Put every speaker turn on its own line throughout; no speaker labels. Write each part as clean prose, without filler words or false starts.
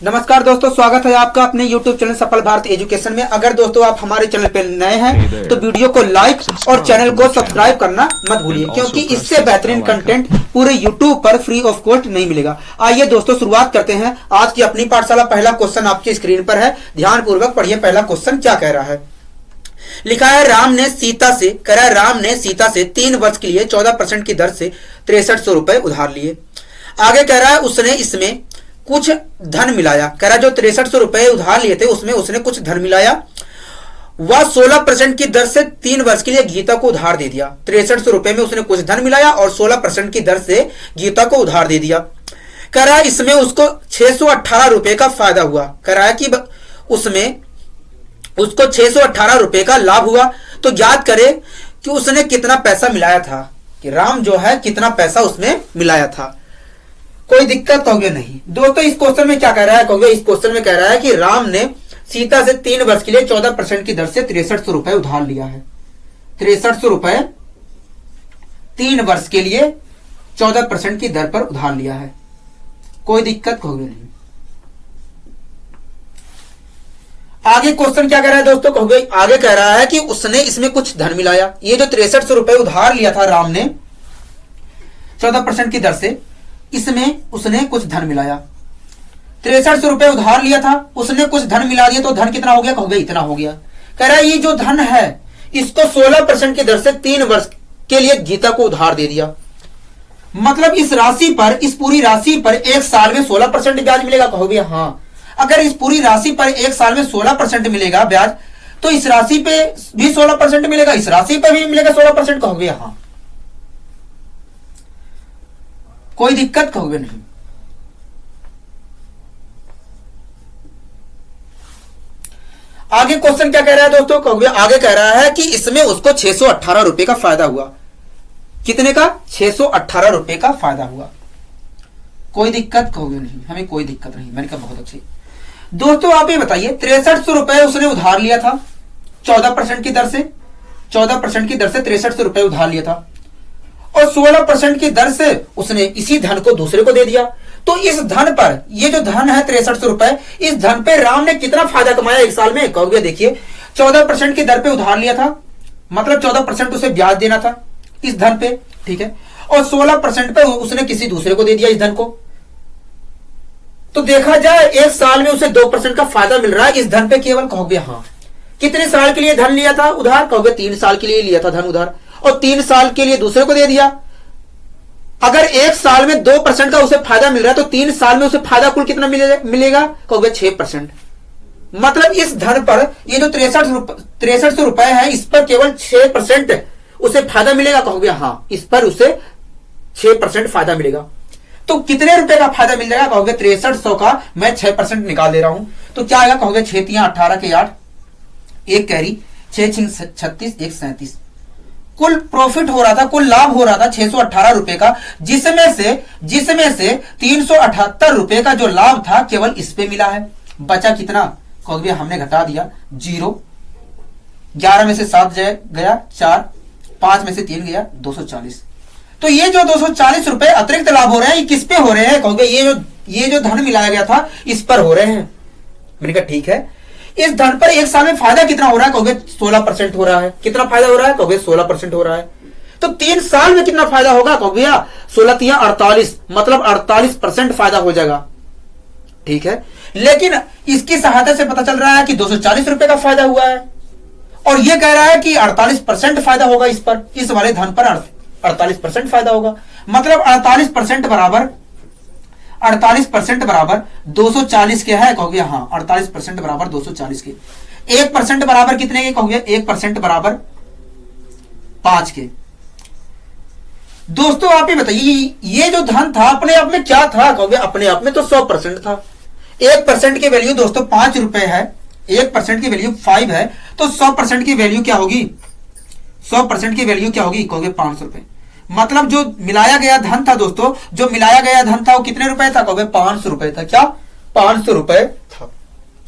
नमस्कार दोस्तों, स्वागत है आपका अपने YouTube चैनल सफल भारत एजुकेशन में। अगर दोस्तों आप हमारे चैनल पे नए हैं तो वीडियो को लाइक और चैनल को सब्सक्राइब करना मत भूलिए, क्योंकि इससे बेहतरीन कंटेंट पूरे YouTube पर फ्री ऑफ कॉस्ट नहीं मिलेगा। आइए दोस्तों शुरुआत करते हैं आज की अपनी पाठशाला। पहला क्वेश्चन आपकी स्क्रीन पर है, ध्यान पूर्वक पढ़िए। पहला क्वेश्चन क्या कह रहा है, लिखा है राम ने सीता से 3 वर्ष के लिए 14% की दर से 6300 रुपए उधार लिए। आगे कह रहा है उसने इसमें कुछ धन मिलाया। कह रहा जो 6300 रुपए उधार लिए थे उसमें उसने कुछ धन मिलाया। वह 16% की दर से 3 वर्ष के लिए गीता को उधार दे दिया। 6300 रुपए में उसने कुछ धन मिलाया और 16% की दर से गीता को उधार दे दिया। कह रहा है इसमें उसको 618 रुपए का फायदा हुआ। कह रहा है कि उसमें उसको 618 रुपए का लाभ हुआ। तो ज्ञात करे कि उसने कितना पैसा मिलाया था, कि राम जो है कितना पैसा उसने मिलाया था। कोई दिक्कत कहोगे नहीं दोस्तों। इस क्वेश्चन में क्या कह रहा है कहोगे, इस क्वेश्चन में कह रहा है कि राम ने सीता से 3 वर्ष के लिए 14% की दर से 6300 रुपए उधार लिया है। 6300 रुपए 3 वर्ष के लिए 14% की दर पर उधार लिया है। कोई दिक्कत कहोगे नहीं। आगे क्वेश्चन क्या कह रहा है दोस्तों कहोगे, आगे कह रहा है कि उसने इसमें कुछ धन मिलाया। ये जो 6300 रुपए उधार लिया था राम ने 14% की दर से, इसमें उसने कुछ धन मिलाया। 6300 रुपए उधार लिया था, उसने कुछ धन मिला दिया। तो धन कितना हो गया कहोगे, इतना हो गया। कह रहा है ये जो धन है इसको 16% की दर से 3 वर्ष के लिए गीता को उधार दे दिया। मतलब इस राशि पर, इस पूरी राशि पर 1 साल में 16% ब्याज मिलेगा कहोगे। हाँ, अगर इस पूरी राशि पर 1 साल में 16% मिलेगा ब्याज, तो इस राशि पे भी 16% मिलेगा, इस राशि पर भी मिलेगा 16% कहोगे। हाँ, कोई दिक्कत कहोगे नहीं। आगे क्वेश्चन क्या कह रहा है दोस्तों कहोगे, आगे कह रहा है कि इसमें उसको 618 रुपए का फायदा हुआ। कितने का? 618 रुपए का फायदा हुआ। कोई दिक्कत कहोगे नहीं, हमें कोई दिक्कत नहीं। मैंने कहा बहुत अच्छी। दोस्तों आप ये बताइए, 6300 रुपए उसने उधार लिया था 14% की दर से, 14% की दर से 6300 रुपए उधार लिया था और 16% की दर से उसने इसी धन को दूसरे को दे दिया। तो इस धन पर, ये जो धन है 6300 रुपए, इस धन पे राम ने कितना फायदा कमाया 1 साल में कहोगे। देखिए 14% की दर पे उधार लिया था, मतलब 14% उसे ब्याज देना था इस धन पे, ठीक है, और 16% पे उसने किसी दूसरे को दे दिया इस धन को। तो देखा जाए 1 साल में उसे 2% का फायदा मिल रहा है इस धन पे केवल कहोगे। हाँ, कितने साल के लिए धन लिया था उधार कहोगे, 3 साल के लिए लिया था धन उधार, और 3 साल के लिए दूसरे को दे दिया। अगर 1 साल में 2% का उसे फायदा मिल रहा है तो 3 साल में उसे फायदा कुल कितना मिलेगा कहोगे, 6%। मतलब इस धन पर ये जो 6300 रुपए है, इस पर केवल 6% उसे फायदा मिलेगा कहोगे। हाँ, इस पर उसे 6% फायदा मिलेगा। तो कितने रुपए का फायदा मिल जाएगा कहोगे, 6300 का मैं 6% निकाल दे रहा हूं। तो क्या आएगा कहोगे, 6 तियां 18 के 8, 1 कैरी, 6 छिंग 36, 1 37। कुल प्रॉफिट हो रहा था, कुल लाभ हो रहा था 618 रुपए का, जिसमें से 378 रुपए का जो लाभ था केवल इस पे मिला है। बचा कितना कहोगे, हमने घटा दिया 0, 11 में से 7 गया 4, 5 में से 3 गया 240। तो ये जो 240 रुपए अतिरिक्त लाभ हो रहे हैं, ये किस पे हो रहे हैं कहोगे, ये जो धन मिलाया गया था इस पर हो रहे हैं। मैंने कहा ठीक है। इस धन पर 1 साल में फायदा कितना हो रहा है कहोगे, 16% हो रहा है। कितना फायदा हो रहा है कहोगे, 16% हो रहा है। तो 3 साल में कितना फायदा होगा कहोगे, 16 तियां 48, मतलब 48% फायदा हो जाएगा, ठीक है। लेकिन इसकी सहायता से पता चल रहा है कि 240 रुपए का फायदा हुआ है, और यह कह रहा है कि 48% फायदा होगा इस पर, इस वाले धन पर 48% फायदा होगा। मतलब 48% बराबर 240 के है कहोगे। हाँ, 48% बराबर 240 के। 1% बराबर कितने के कहोगे, 1% बराबर 5 के। दोस्तों आप ये बताइए, ये जो धन था अपने आप में क्या था कहोगे, अपने आप में तो 100% था। 1% की वैल्यू दोस्तों 5 रुपए है, 1% की वैल्यू 5 है, तो 100% की वैल्यू क्या होगी, 100% की वैल्यू क्या होगी कहोगे, 500 रुपए। मतलब जो मिलाया गया धन था दोस्तों, जो मिलाया गया धन था वो कितने रुपए था कहोगे, 500 रुपए था। क्या, 500 रुपए था।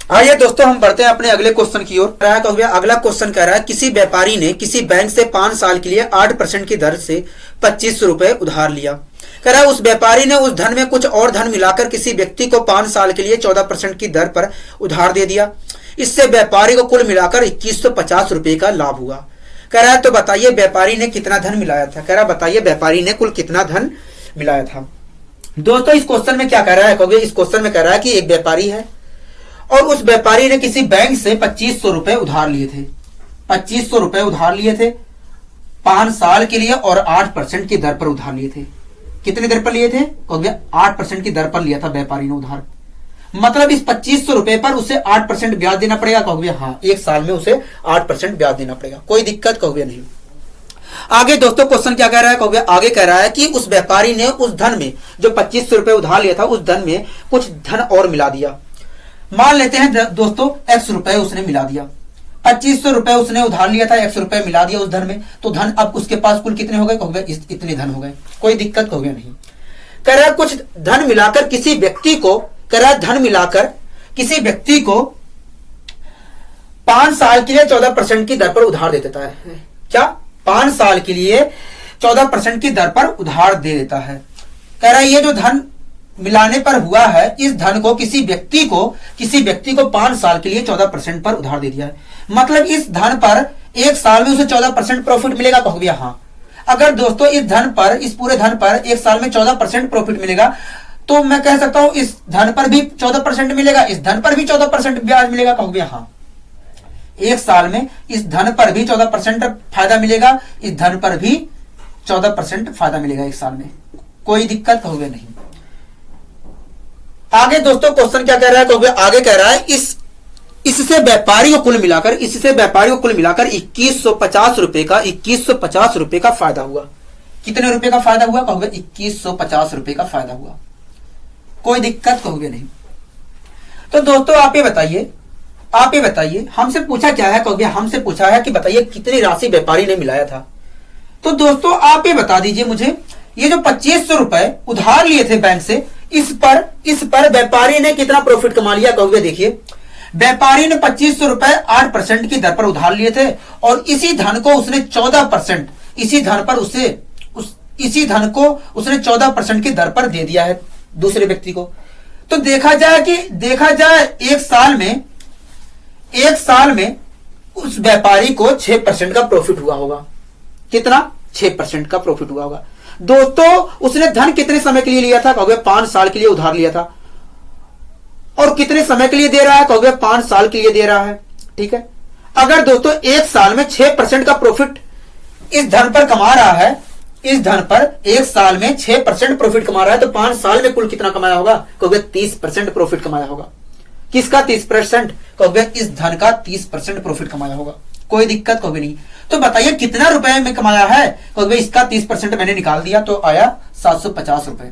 आइए दोस्तों हम बढ़ते हैं अपने अगले क्वेश्चन की ओर। अगला क्वेश्चन कह रहा है किसी व्यापारी ने किसी बैंक से 5 साल के लिए 8% की दर से 2500 रुपए उधार लिया। कह रहा है उस व्यापारी ने उस धन में कुछ और धन मिलाकर किसी व्यक्ति को 5 साल के लिए 14% की दर पर उधार दे दिया। इससे व्यापारी को कुल मिलाकर 2150 रुपए का लाभ हुआ। कह रहा है तो बताइए व्यापारी ने कितना धन मिलाया था। कह रहा है बताइए व्यापारी ने कुल कितना धन मिलाया था। दोस्तों इस क्वेश्चन में क्या कह रहा है, कहोगे इस क्वेश्चन में कह रहा है कि एक व्यापारी है और उस व्यापारी ने किसी बैंक से 2500 रुपए उधार लिए थे। 2500 रुपए उधार लिए थे 5 साल के लिए और 8% की दर पर उधार लिए थे। कितने दर पर लिए थे, कहोगे 8% की दर पर लिया था व्यापारी ने उधार। मतलब इस 2500 रुपए पर उसे 8% ब्याज देना पड़ेगा। कहोगे हाँ, एक साल में उसे 8% ब्याज देना पड़ेगा, कोई दिक्कत कहोगे नहीं। आगे दोस्तों क्वेश्चन क्या कह रहा है, कहोगे आगे कह रहा है कि उस व्यापारी ने उस धन में जो 2500 रुपए उधार लिया था उस धन में कुछ धन और मिला दिया। मान लेते हैं दोस्तों x रुपए उसने मिला दिया। 2500 रुपए उसने उधार लिया था, x रुपए मिला दिया उस धन में, तो धन अब उसके पास कुल कितने हो गए, कहोगे इतने धन हो गए, कोई दिक्कत कहोगे नहीं। कह रहा है कुछ धन मिलाकर किसी व्यक्ति को, कह रहा है धन मिलाकर किसी व्यक्ति को 5 साल के लिए 14% की दर पर उधार दे देता है। क्या 5 साल के लिए 14% की दर पर उधार दे देता है। कह रहा है ये जो धन मिलाने पर हुआ है, इस धन को किसी व्यक्ति को 5 साल के लिए 14% पर उधार दे दिया है। मतलब इस धन पर एक साल में उसे 14% प्रॉफिट मिलेगा, कहोगे हाँ। अगर दोस्तों इस धन पर, इस पूरे धन पर एक साल में 14% प्रॉफिट मिलेगा तो मैं कह सकता हूं इस धन पर भी 14% मिलेगा, इस धन पर भी 14% ब्याज मिलेगा, कहोगे हाँ। एक साल में इस धन पर भी 14% फायदा मिलेगा, इस धन पर भी 14% फायदा मिलेगा एक साल में, कोई दिक्कत कहोगे नहीं। आगे दोस्तों क्वेश्चन क्या कह रहा है, कहोगे आगे कह रहा है इससे व्यापारी को कुल मिलाकर 2150 रुपए का फायदा हुआ। कितने रुपए का फायदा हुआ, कहोगे 2150 रुपए का फायदा हुआ, कोई दिक्कत कहोगे नहीं। तो दोस्तों आप ये बताइए हमसे पूछा क्या है, कहोगे हमसे पूछा है कि बताइए कितनी राशि व्यापारी ने मिलाया था। तो दोस्तों आप ये बता दीजिए मुझे, ये जो 2500 रुपए उधार लिए थे बैंक से, इस पर व्यापारी ने कितना प्रॉफिट कमा लिया, कहोगे देखिए व्यापारी ने 2500 रुपए 8% की दर पर उधार लिए थे और इसी धन को उसने 14% इसी धन को उसने 14% की दर पर दे दिया है दूसरे व्यक्ति को। तो देखा जाए एक साल में उस व्यापारी को 6% का प्रॉफिट हुआ होगा। कितना, 6% का प्रॉफिट हुआ होगा। दोस्तों उसने धन कितने समय के लिए लिया था, कहोगे 5 साल के लिए उधार लिया था। और कितने समय के लिए दे रहा है, कहोगे 5 साल के लिए दे रहा है। ठीक है, अगर दोस्तों एक साल में 6% का प्रॉफिट इस धन पर कमा रहा है, इस धन पर एक साल में 6% प्रॉफिट कमा रहा है, तो 5 साल में कुल कितना कमाया होगा, कहोगे 30% प्रॉफिट कमाया होगा। किसका 30%, कहोगे इस धन का 30% प्रॉफिट कमाया होगा, कोई दिक्कत कहोगे नहीं। तो बताइए कितना रुपए में कमाया है, कहोगे इसका 30% मैंने निकाल दिया तो आया 750 रुपए।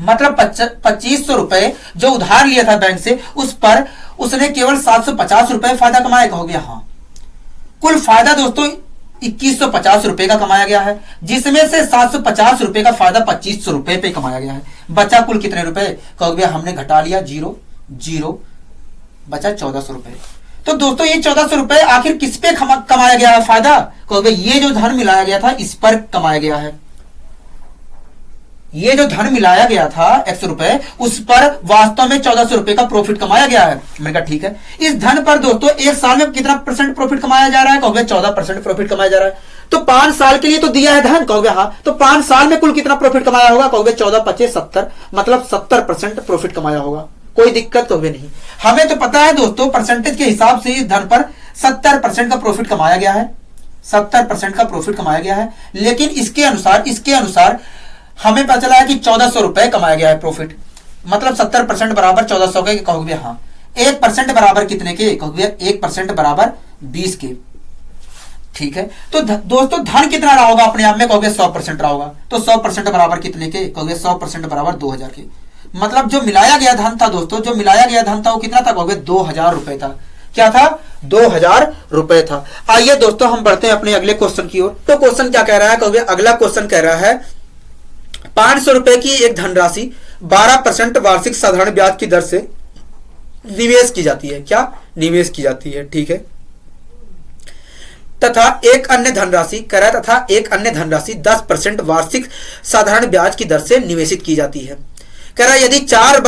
मतलब 2500 रुपए जो उधार लिया था बैंक से, उस पर उसने केवल 750 रुपए फायदा कमाया, कहोगे हाँ। कुल फायदा दोस्तों 2150 रुपए का कमाया गया है, जिसमें से 750 रुपए का फायदा 2500 रुपए पे कमाया गया है। बचा कुल कितने रुपए, कहोगे हमने घटा लिया 0 बचा 1400 रुपए। तो दोस्तों ये 1400 रुपए आखिर किस पे कमाया गया है फायदा, कहोगे ये जो धन मिलाया गया था इस पर कमाया गया है। ये जो धन मिलाया गया था x रुपए, उस पर वास्तव में 1400 रुपए का प्रॉफिट कमाया गया है। मैंने कहा ठीक है। इस धन पर दोस्तों एक साल में कितना % प्रॉफिट कमाया जा रहा है, कहोगे 14% प्रॉफिट कमाया जा रहा है। तो 5 साल के लिए तो दिया है धन, कहोगे हाँ। तो 5 साल में कुल कितना प्रॉफिट कमाया होगा, कहोगे 14 25 70, मतलब 70% प्रॉफिट कमाया होगा, कोई दिक्कत कहोगे नहीं। हमें तो पता है दोस्तों परसेंटेज के हिसाब से इस धन पर 70% का प्रॉफिट कमाया गया है, 70% का प्रॉफिट कमाया गया है। लेकिन इसके अनुसार हमें पता चला है कि 1400 रुपए कमाया गया है प्रॉफिट। मतलब 70% बराबर 1400 के, कहोगे हाँ। 1% बराबर कितने के, कहोगे 1% बराबर 20 के। ठीक है, तो दोस्तों धन कितना रहा होगा अपने आप में, कहोगे 100% रहा होगा। तो 100% बराबर कितने के, कहोगे 100% बराबर 2000 के। मतलब जो मिलाया गया धन था दोस्तों, जो मिलाया गया धन था वो कितना था, कहोगे 2000 रुपए था। क्या था, 2000 रुपए था। आइए दोस्तों हम बढ़ते हैं अपने अगले क्वेश्चन की ओर। तो क्वेश्चन क्या कह रहा है, कहोगे अगला क्वेश्चन कह रहा है 500 रुपए की एक धनराशि 12% वार्षिक साधारण ब्याज की दर से निवेश की जाती है। क्या, निवेश की जाती है। ठीक है, तथा एक अन्य धनराशि कह रहा है तथा एक अन्य धनराशि 10% वार्षिक साधारण ब्याज की दर से निवेशित की जाती है। कह रहा है यदि 4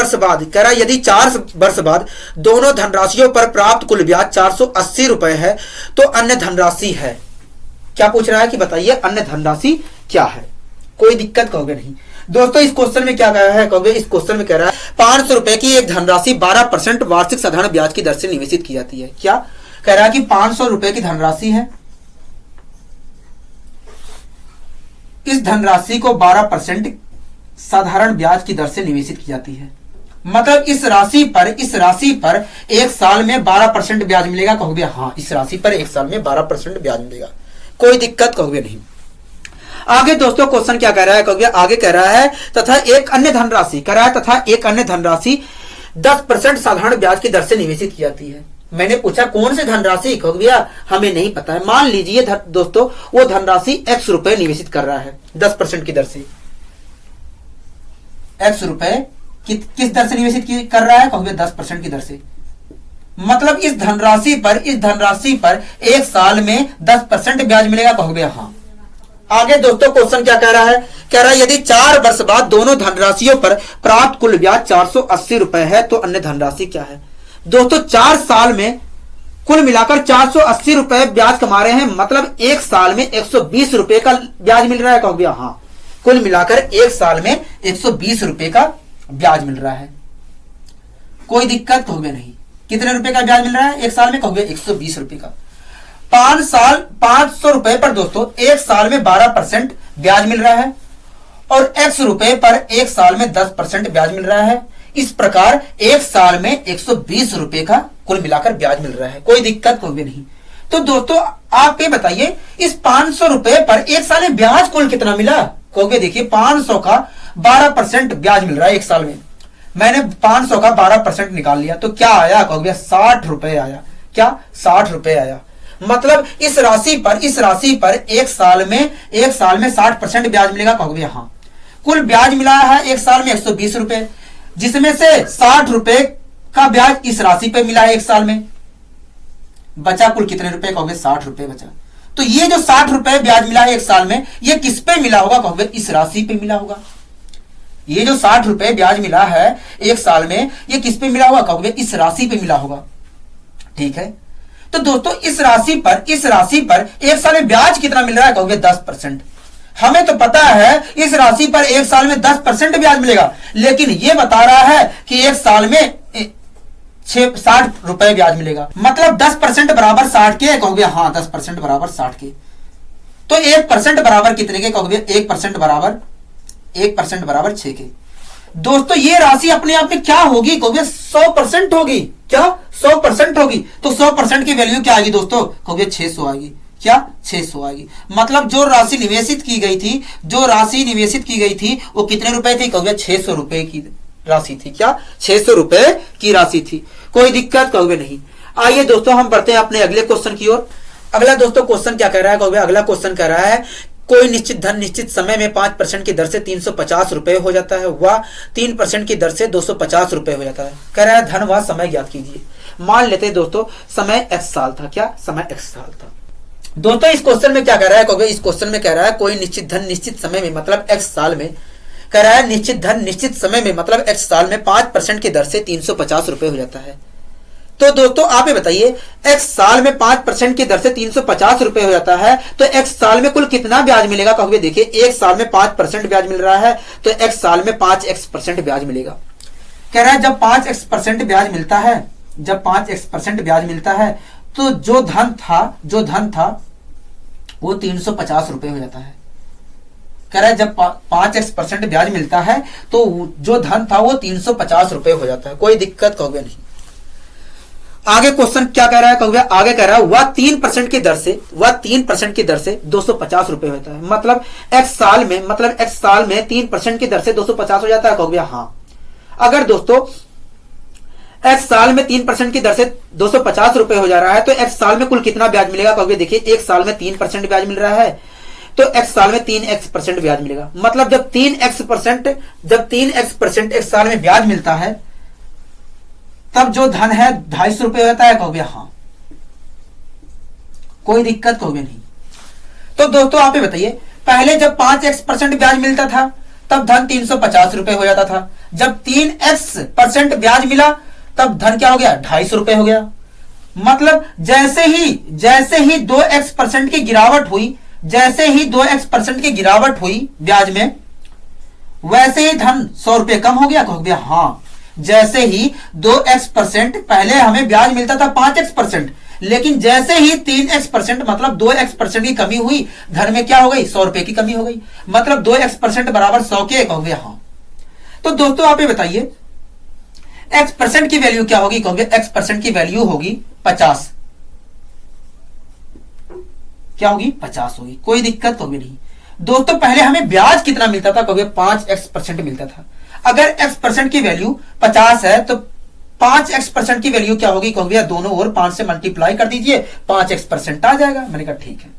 वर्ष बाद दोनों धनराशियों पर प्राप्त कुल ब्याज 480 रुपए है तो अन्य धनराशि है। क्या पूछ रहा है कि बताइए अन्य धनराशि क्या है। कोई दिक्कत कहोगे नहीं दोस्तों। इस क्वेश्चन में क्या कह रहा है कहोगे, इस क्वेश्चन में कह रहा है 500 रुपए की एक धनराशि 12% वार्षिक साधारण ब्याज की दर से निवेशित की जाती है। क्या कह रहा है कि 500 रुपए की धनराशि है, इस धनराशि को 12% साधारण ब्याज की दर से निवेशित की जाती है। मतलब इस राशि पर एक साल में 12% ब्याज मिलेगा। कहोगे हाँ, इस राशि पर एक साल में 12% ब्याज मिलेगा। कोई दिक्कत कहोगे नहीं। आगे दोस्तों क्वेश्चन क्या कह रहा है कहोगे, आगे कह रहा है तथा एक अन्य धनराशि कह रहा है तथा एक अन्य धनराशि 10% साधारण ब्याज की दर से निवेशित की जाती है। मैंने पूछा कौन सी धनराशि, कहोगे भैया हमें नहीं पता है। मान लीजिए दोस्तों वो धनराशि x रुपए निवेशित कर रहा है 10% की दर से। x रुपए किस दर से निवेशित कर रहा है कहोगे 10% की दर से। मतलब इस धनराशि पर एक साल में 10% ब्याज मिलेगा। कहोगे हाँ। आगे दोस्तों क्वेश्चन क्या कह रहा है, कह रहा है यदि 4 वर्ष बाद दोनों धनराशियों पर प्राप्त कुल ब्याज 480 रुपए है तो अन्य धनराशि क्या है। दोस्तों 4 साल में कुल मिलाकर 480 रुपए ब्याज कमा रहे हैं। मतलब एक साल में 120 रुपए का ब्याज मिल रहा है। कहोगे हाँ, कुल मिलाकर एक साल में 120 रुपए का ब्याज मिल रहा है। कोई दिक्कत कहोगे नहीं। कितने रुपए का ब्याज मिल रहा है एक साल में, कहोगे 120 रुपए का। 500 रुपए पर दोस्तों एक साल में 12% ब्याज मिल रहा है और x रुपए पर एक साल में 10% ब्याज मिल रहा है। इस प्रकार एक साल में 120 रुपए का कुल मिलाकर ब्याज मिल रहा है। कोई दिक्कत कहोगे नहीं। तो दोस्तों आप ये बताइए इस 500 रुपए पर एक साल में ब्याज कुल कितना मिला। कहोगे देखिए 500 का 12% ब्याज मिल रहा है एक साल में। मैंने 500 का 12% निकाल लिया तो क्या आया कहोगे 60 रुपए आया। क्या 60 रुपए आया। मतलब इस राशि पर एक साल में 60% ब्याज मिलेगा। कहोगे हाँ। कुल ब्याज मिला है एक साल में 120 रुपए, जिसमें से 60 रुपए का ब्याज इस राशि पे मिला है एक साल में। बचा कुल कितने रुपए कहोगे 60 रुपए बचा। तो ये जो 60 रुपए ब्याज मिला है एक साल में ये किस पे मिला होगा कहोगे इस राशि पे मिला होगा। ये जो 60 रुपए ब्याज मिला है एक साल में ये किस पे मिला होगा कहोगे इस राशि पे मिला होगा। ठीक है। तो दोस्तों इस राशि पर एक साल में ब्याज कितना मिल रहा है कहोगे 10%। हमें तो पता है इस राशि पर एक साल में 10% ब्याज मिलेगा, लेकिन यह बता रहा है कि एक साल में 60 रुपए ब्याज मिलेगा। मतलब 10% बराबर 60 के। कहोगे हाँ 10% बराबर 60 के। तो 1% बराबर कितने के कहोगे 1% बराबर 6 के। दोस्तों ये राशि अपने आप में क्या होगी कहोगे 100% होगी। क्या 100% होगी। तो 100% की वैल्यू क्या आएगी दोस्तों कहोगे 600 आएगी। क्या 600 आएगी। मतलब जो राशि निवेशित की गई थी वो कितने रुपए थी कहोगे 600 रुपए की राशि थी। क्या 600 रुपए की राशि थी। कोई दिक्कत कहोगे नहीं। आइए दोस्तों हम बढ़ते हैं अपने अगले क्वेश्चन की ओर। अगला दोस्तों क्वेश्चन क्या कह रहा है कहोगे, अगला क्वेश्चन कह रहा है कोई निश्चित धन निश्चित समय में 5% की दर से 350 रुपए हो जाता है व 3% की दर से 250 रुपए हो जाता है। कह रहा है धन व समय ज्ञात कीजिए। मान लेते हैं दोस्तों समय x साल था। क्या समय x साल था। दोस्तों इस क्वेश्चन में क्या कह रहा है कहोगे, इस क्वेश्चन में कह रहा है कोई निश्चित धन निश्चित समय में मतलब x साल में, कह रहा है निश्चित धन निश्चित समय में मतलब x साल में 5% की दर से 350 रुपए हो जाता है। तो दोस्तों आप ये बताइए x साल में 5% की दर से 350 रुपए हो जाता है तो x साल में कुल कितना ब्याज मिलेगा कहोगे। देखिए एक साल में 5% ब्याज मिल रहा है तो x साल में 5x% ब्याज मिलेगा। कह रहा है जब 5x% ब्याज मिलता है तो जो धन था वो 350 रुपए हो जाता है। कह रहा है जब 5x% ब्याज मिलता है तो जो धन था वो 350 रुपए हो जाता है। कोई दिक्कत कहोगे नहीं। आगे क्वेश्चन क्या कह रहा है कहोगे, आगे कह रहा है वह 3% की दर से 250 रुपए होता है। मतलब x साल में 3% की दर से 250 हो जाता है। कहोगे हाँ। अगर दोस्तों x साल में 3% की दर से 250 रुपए हो जा रहा है तो x साल में कुल कितना ब्याज मिलेगा कहोगे। देखिए एक साल में 3% ब्याज मिल रहा है तो x साल में 3x% ब्याज मिलेगा। मतलब जब 3x% एक साल में ब्याज मिलता है तब जो धन है 250 रुपए हो जाता है। कहोगे हाँ। कोई दिक्कत कहोगे नहीं। तो दोस्तों आप ही बताइए, पहले जब 5x% ब्याज मिलता था तब धन 350 रुपए हो जाता था। जब 3x% ब्याज मिला तब धन क्या हो गया, 250 रुपए हो गया। मतलब जैसे ही 2x% की गिरावट हुई, जैसे ही 2x% की गिरावट हुई ब्याज में, वैसे ही धन 100 रुपए कम हो गया। कहोगे हाँ, जैसे ही 2x% पहले हमें ब्याज मिलता था 5x%, लेकिन जैसे ही 3x% मतलब 2x% की कमी हुई, धन में क्या हो गई, 100 रुपए की कमी हो गई। मतलब 2x% बराबर 100 के। कहोगे हाँ। तो दोस्तों आप ये बताइए x% की वैल्यू क्या होगी। कहोगे x% की वैल्यू होगी 50। क्या होगी, 50 होगी। कोई दिक्कत होगी नहीं। दोस्तों पहले हमें ब्याज कितना मिलता था। कहोगे 5x% मिलता था। अगर x% की वैल्यू 50 है तो 5x% की वैल्यू क्या होगी। कहोगे दोनों ओर 5 से मल्टीप्लाई कर दीजिए, 5x% आ जाएगा। मैंने कहा ठीक है।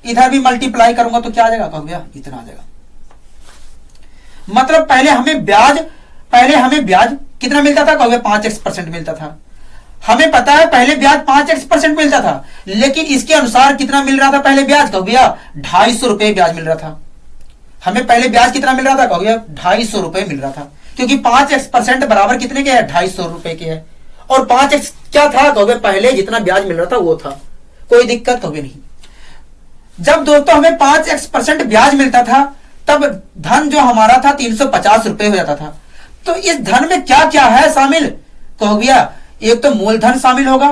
इधर भी मल्टीप्लाई करूंगा तो क्या आ जाएगा। कहोगे इतना आ जाएगा। मतलब पहले हमें ब्याज कितना मिलता था। कहोगे 5x% मिलता था। हमें पता है पहले ब्याज 5x% मिलता था, लेकिन इसके अनुसार कितना मिल रहा था पहले ब्याज। कहोगे 250 रुपए ब्याज मिल रहा था। हमें पहले ब्याज कितना मिल रहा था। कहोगे 250 रुपए मिल रहा था, क्योंकि 5x% बराबर कितने के है, 250 रुपए के है। और 5x क्या था। कहोगे पहले जितना ब्याज मिल रहा था वो था। कोई दिक्कत कहोगे नहीं। जब दोस्तों हमें 5x% ब्याज मिलता था तब धन जो हमारा था 350 रुपए हो जाता था। तो इस धन में क्या क्या है शामिल। कहोगे एक तो मूलधन शामिल होगा,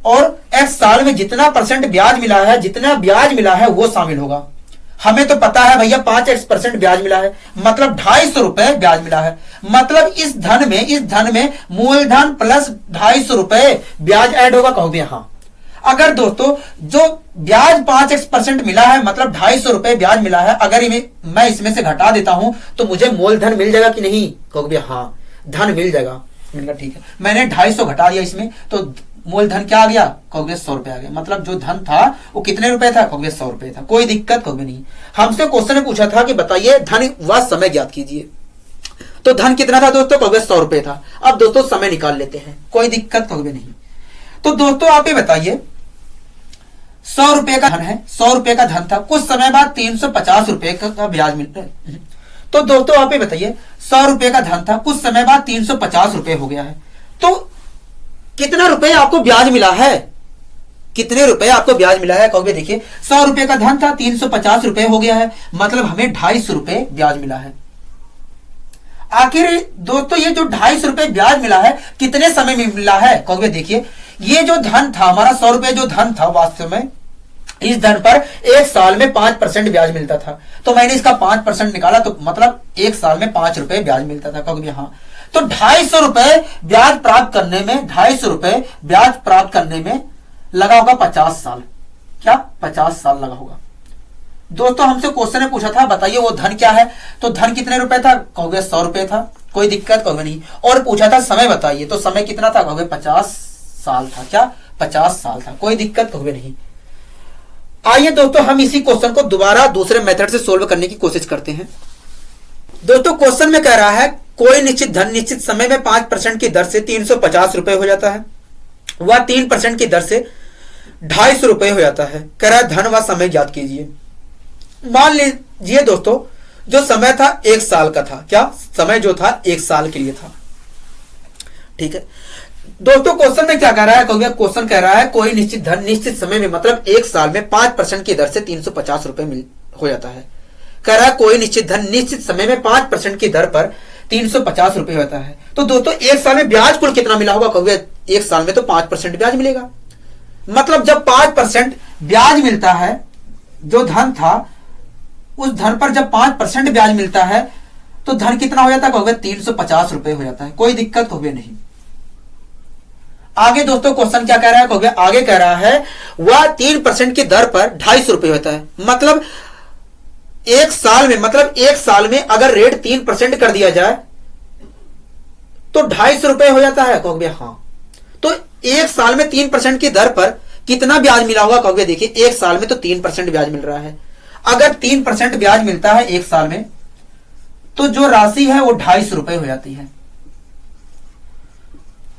और x साल में जितना % ब्याज मिला है, जितना ब्याज मिला है वो शामिल होगा। हमें तो पता है भैया 5x% ब्याज मिला है, मतलब 250 रुपए ब्याज मिला है। मतलब इस धन में मूलधन प्लस 250 रुपए ब्याज ऐड होगा। कहोगे हाँ। अगर दोस्तों जो ब्याज 5x% मिला है, मतलब 250 रुपए ब्याज मिला है, अगर मैं इसमें से घटा देता हूं तो मुझे मूलधन मिल जाएगा कि नहीं। कहोगे हाँ, धन मिल जाएगा। मैंने कहा ठीक है। मैंने 250 घटा दिया इसमें, तो मूलधन क्या आ गया। कहोगे 100 रुपए आ गया। मतलब जो धन था वो कितने रुपए था। कहोगे 100 रुपए था। कोई दिक्कत कहोगे नहीं। हमसे क्वेश्चन में पूछा था कि बताइए धन व समय ज्ञात कीजिए। तो धन कितना था दोस्तों। कहोगे 100 रुपए था। अब दोस्तों समय निकाल लेते हैं। कोई दिक्कत कहोगे नहीं। तो दोस्तों आप ये बताइए 100 रुपए का धन है, 100 रुपए का धन था, कुछ समय बाद 350 रुपए का ब्याज मिलता है। तो दोस्तों आप ये बताइए 100 रुपए का धन था, कुछ समय बाद 350 रुपए हो गया है। तो कितना रुपए आपको ब्याज मिला है। कितने रुपए आपको ब्याज मिला है। कहोगे देखिए 100 रुपए का धन था, 350 रुपए हो गया है, मतलब हमें 250 रुपए ब्याज मिला है। आखिर दोस्तों ये जो 250 रुपए ब्याज मिला है कितने समय में मिला है। कहोगे देखिए ये जो धन था हमारा 100 रुपए जो धन था, वास्तव में इस धन पर एक साल में 5% ब्याज मिलता था। तो मैंने इसका 5% निकाला, तो मतलब एक साल में 5 रुपए ब्याज मिलता था। कहोगे हाँ। तो 250 रुपए ब्याज प्राप्त करने में, 250 रुपए ब्याज प्राप्त करने में लगा होगा 50 साल। क्या 50 साल लगा होगा। दोस्तों हमसे क्वेश्चन ने पूछा था बताइए वो धन क्या है। तो धन कितने रुपए था। कहोगे 100 रुपए था। कोई दिक्कत कहोगे नहीं। और पूछा था समय बताइए, तो समय कितना था। कहोगे 50 साल था। क्या 50 साल था। कोई दिक्कत कहोगे नहीं। आइए दोस्तों हम इसी क्वेश्चन को दोबारा दूसरे मेथड से सोल्व करने की कोशिश करते हैं। दोस्तों क्वेश्चन में कह रहा है कोई निश्चित धन निश्चित समय में 5% की दर से 350 रुपए हो जाता है, वह 3% की दर से 250 रुपए हो जाता है। कह रहा है धन व समय ज्ञात कीजिए। मान लीजिए दोस्तों जो समय था 1 साल का था। क्या समय जो था 1 साल के लिए था। ठीक है दोस्तों क्वेश्चन में क्या कह रहा है। क्वेश्चन कह रहा है कोई निश्चित धन निश्चित समय में, मतलब 1 साल में 5% की दर से 350 रुपए हो जाता है। कह रहा है कोई निश्चित धन निश्चित समय में 5% की दर पर 350 रुपए होता है। तो दोस्तों 1 साल में ब्याज कुल कितना मिला होगा। कहोगे 1 साल में तो 5% ब्याज मिलेगा। मतलब जब 5% ब्याज मिलता है, जो धन था उस धन पर जब 5% ब्याज मिलता है तो धन कितना हो जाता है। कहोगे 350 रुपए हो जाता है। कोई दिक्कत कहोगे नहीं। आगे दोस्तों क्वेश्चन क्या कह रहा है। कहोगे आगे कह रहा है वह 3% की दर पर 250 रुपए होता है। मतलब 1 साल में, मतलब 1 साल में अगर रेट 3% कर दिया जाए तो 250 रुपए हो जाता है। कहोगे हाँ। तो 1 साल में 3% की दर पर कितना ब्याज मिला होगा। कहोगे देखिए 1 साल में तो 3% ब्याज मिल रहा है। अगर 3% ब्याज मिलता है 1 साल में तो जो राशि है वो 250 रुपए हो जाती है।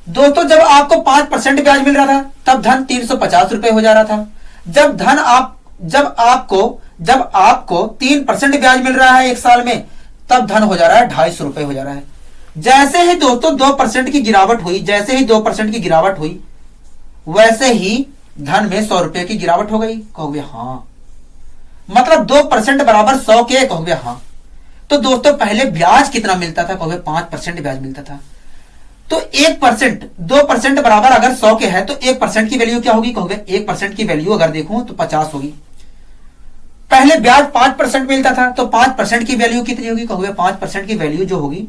दोस्तों जब आपको 5% ब्याज मिल रहा था तब धन 350 रुपए हो जा रहा था। जब आपको 3% ब्याज मिल रहा है एक साल में तब धन हो जा रहा है 250 रुपए हो जा रहा है। जैसे ही दोस्तों 2% की गिरावट हुई वैसे ही धन में 100 रुपए की गिरावट हो गई। कहोगे हाँ, मतलब 2% बराबर 100 के। कहोगे हाँ। तो दोस्तों पहले ब्याज कितना मिलता था? कहोगे 5% ब्याज मिलता था। तो 1%, 2% बराबर अगर 100 के है तो 1% की वैल्यू क्या होगी? कहोगे 1% की वैल्यू अगर देखूं तो 50 होगी। पहले ब्याज 5% मिलता था तो 5% की वैल्यू कितनी होगी? कहोगे 5% की वैल्यू जो होगी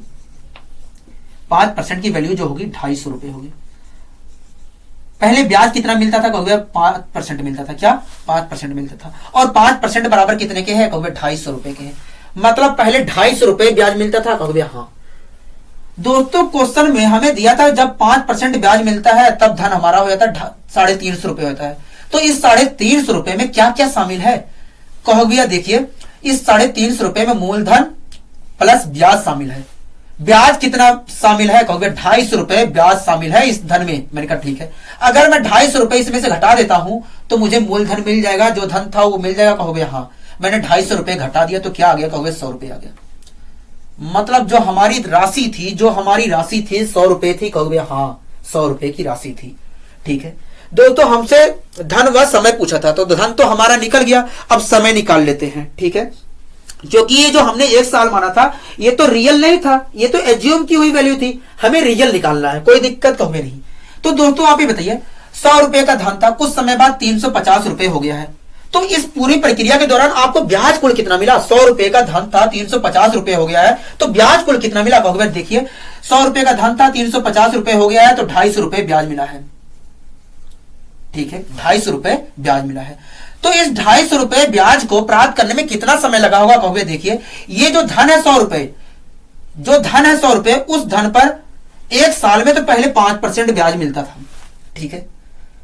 250 रुपए होगी। पहले ब्याज कितना मिलता था? कहोगे 5% मिलता था। क्या? 5% मिलता था। और 5% बराबर कितने के हैं? कहोगे 250 रुपए के हैं। मतलब पहले 250 रुपए ब्याज मिलता था। कहोगे हाँ। दोस्तों क्वेश्चन में हमें दिया था जब 5% ब्याज मिलता है तब धन हमारा हो जाता है 350 रुपए होता है। तो इस 350 रुपए में क्या क्या शामिल है? कहोगे देखिए, इस 350 रुपए में मूलधन प्लस ब्याज शामिल है। ब्याज कितना शामिल है? कहोगे 250 रुपए ब्याज शामिल है इस धन में। मैंने कहा ठीक है। अगर मैं 250 रुपए इसमें से घटा देता हूं तो मुझे मूलधन मिल जाएगा, जो धन था वो मिल जाएगा। कहोगे हाँ। मैंने 250 रुपए घटा दिया तो क्या आ गया? कहोगे 100 रुपए आ गया। मतलब जो हमारी राशि थी 100 रुपए थी। कहोगे हाँ, 100 रुपए की राशि थी। ठीक है दोस्तों, हमसे धन व समय पूछा था तो धन तो हमारा निकल गया। अब समय निकाल लेते हैं। ठीक है, क्योंकि ये जो हमने एक साल माना था ये तो रियल नहीं था, ये तो एज्यूम की हुई वैल्यू थी। हमें रियल निकालना है, कोई दिक्कत कहोगे नहीं। तो दोस्तों आप ये बताइए, 100 रुपए का धन था, कुछ समय बाद 350 रुपए हो गया है। तो इस पूरी प्रक्रिया के दौरान आपको ब्याज कुल कितना मिला? 100 रुपए का धन था, 350 रुपए हो गया है, तो ब्याज कुल कितना मिला? कहोगे देखिए, 100 रुपए का धन था, 350 रुपए हो गया है, तो 250 रुपए ब्याज मिला है। ठीक है, 250 रुपए ब्याज मिला है। तो इस 250 रुपए ब्याज को प्राप्त करने में कितना समय लगा होगा? कहोगे देखिए, ये जो धन है 100 रुपए, उस धन पर एक साल में तो पहले 5% ब्याज मिलता था। ठीक है,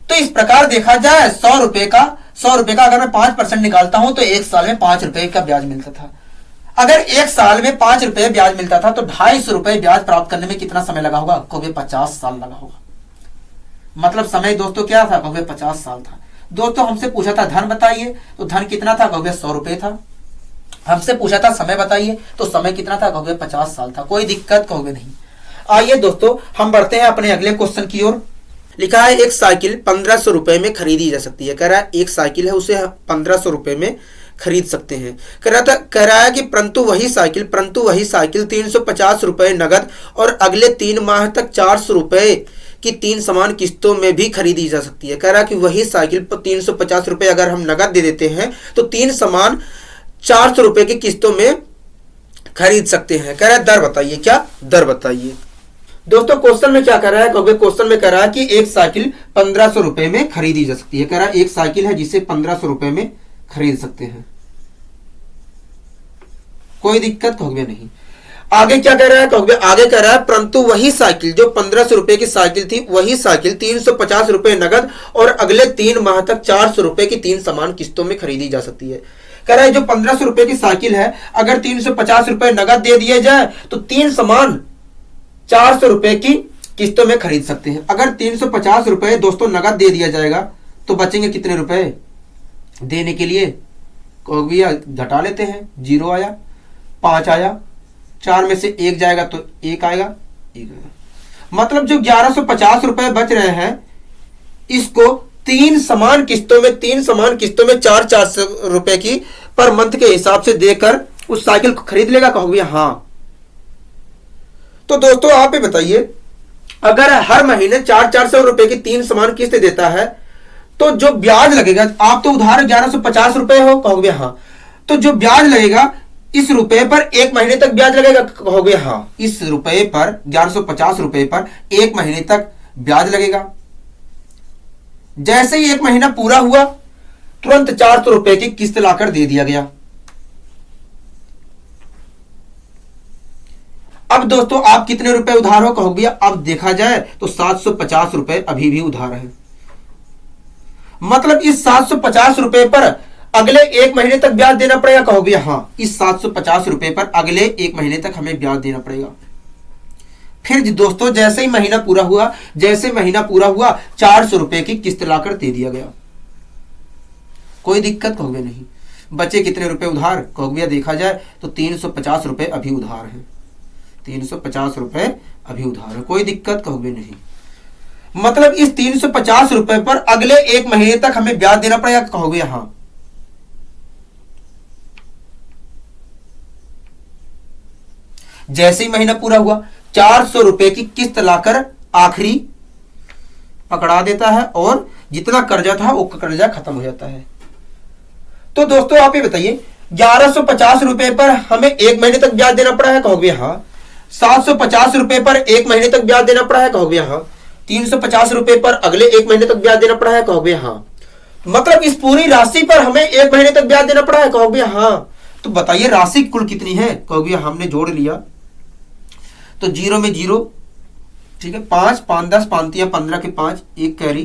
तो इस प्रकार देखा जाए 100 रुपए का अगर मैं 5% निकालता हूं तो एक साल में 5 रुपए का ब्याज मिलता था। अगर एक साल में 5 रुपए ब्याज मिलता था तो 250 रुपए ब्याज प्राप्त करने में कितना समय लगा होगा? कहोगे 50 साल लगा होगा। मतलब समय दोस्तों क्या था? कहोगे 50 साल था। दोस्तों हमसे पूछा था धन बताइए, तो धन कितना था? कहोगे 100 रुपए था। हमसे पूछा था समय बताइए, तो समय कितना था? कहोगे 50 साल था। कोई दिक्कत कहोगे नहीं। आइए दोस्तों हम बढ़ते हैं अपने अगले क्वेश्चन की ओर। लिखा है एक साइकिल 1500 रुपए में खरीदी जा सकती है। कह रहा है एक साइकिल है, उसे 1500 रुपए में खरीद सकते हैं। कह रहा है कि परंतु वही साइकिल 350 रुपए नगद और अगले 3 माह तक 400 रुपए की 3 समान किस्तों में भी खरीदी जा सकती है। कह रहा है कि वही साइकिल पर 350 रुपए अगर हम नगद दे देते हैं तो 3 समान 400 रुपए की किस्तों में खरीद सकते हैं। कह रहा है दर बताइए। क्या दर बताइए? दोस्तों क्वेश्चन में क्या कर रहा है? क्वेश्चन में कह रहा है कि एक साइकिल 1500 रुपए में खरीदी जा सकती है। कह रहा है एक साइकिल है जिसे 1500 रुपए में खरीद सकते हैं। कोई दिक्कत कहोगे नहीं। आगे क्या कह रहा है? आगे कह रहा है परंतु वही साइकिल जो 1500 रुपए की साइकिल थी, वही साइकिल 350 रुपए नगद और अगले 3 माह तक 400 रुपए की 3 समान किस्तों में खरीदी जा सकती है। कह रहा है जो 1500 रुपए की साइकिल है, अगर 350 रुपए नगद दे दिए जाए तो 3 समान 400 रुपए की किस्तों में खरीद सकते हैं। अगर 350 रुपए दोस्तों नगद दे दिया जाएगा तो बचेंगे कितने रुपए देने के लिए? भैया घटा लेते हैं। 0 आया, 5 आया, 4 में से 1 जाएगा तो 1 आएगा। मतलब जो 1150 रुपए बच रहे हैं इसको 3 समान किस्तों में 400 रुपए की पर मंथ के हिसाब से देकर उस साइकिल को खरीद लेगा। कहोगे हाँ। तो दोस्तों आप ही बताइए, अगर हर महीने 400 रुपए की 3 समान किस्त देता है तो जो ब्याज लगेगा, आप तो उधार 1150 रुपए हो। कहोगे हाँ। तो जो ब्याज लगेगा इस रुपए पर 1 महीने तक ब्याज लगेगा। कहोगे हाँ। इस रुपए पर 1150 रुपए पर 1 महीने तक ब्याज लगेगा। जैसे ही 1 महीना पूरा हुआ तुरंत 400 रुपए की किस्त लाकर दे दिया गया। अब दोस्तों आप कितने रुपए उधार हो? कहोगे अब देखा जाए तो 750 रुपए अभी भी उधार है। मतलब इस 750 रुपए पर अगले 1 महीने तक ब्याज देना पड़ेगा। कहोगे हाँ। इस 750 रुपए पर अगले 1 महीने तक हमें ब्याज देना पड़ेगा। फिर दोस्तों जैसे ही महीना पूरा हुआ, जैसे महीना पूरा हुआ 400 रुपए की किस्त लाकर दे दिया गया। कोई दिक्कत कहोगे नहीं। बचे कितने रुपए उधार? कहोगे देखा जाए तो 350 रुपए अभी उधार है, 350 रुपए अभी उधार है। कोई दिक्कत कहोगे नहीं। मतलब इस 350 रुपए पर अगले एक महीने तक हमें ब्याज देना पड़ेगा, कहोगे यहां। जैसे ही महीना पूरा हुआ 400 रुपए की किस्त लाकर आखिरी पकड़ा देता है और जितना कर्जा था वो कर्जा खत्म हो जाता है। तो दोस्तों आप ये बताइए 1150 रुपए पर हमें एक महीने तक ब्याज देना पड़ा है, कहोगे हाँ। 750 रुपए पर एक महीने तक ब्याज देना पड़ा है, कहोगे हाँ। 350 रुपए पर अगले एक महीने तक ब्याज देना पड़ा है, कहोगे हाँ। मतलब इस पूरी राशि पर हमें एक महीने तक ब्याज देना पड़ा है, कहोगे हाँ। तो बताइए राशि कुल कितनी है? कहोगे हमने जोड़ लिया तो 0 में 0, ठीक है। 5 5 10 5 3 15 के 5, एक कैरी,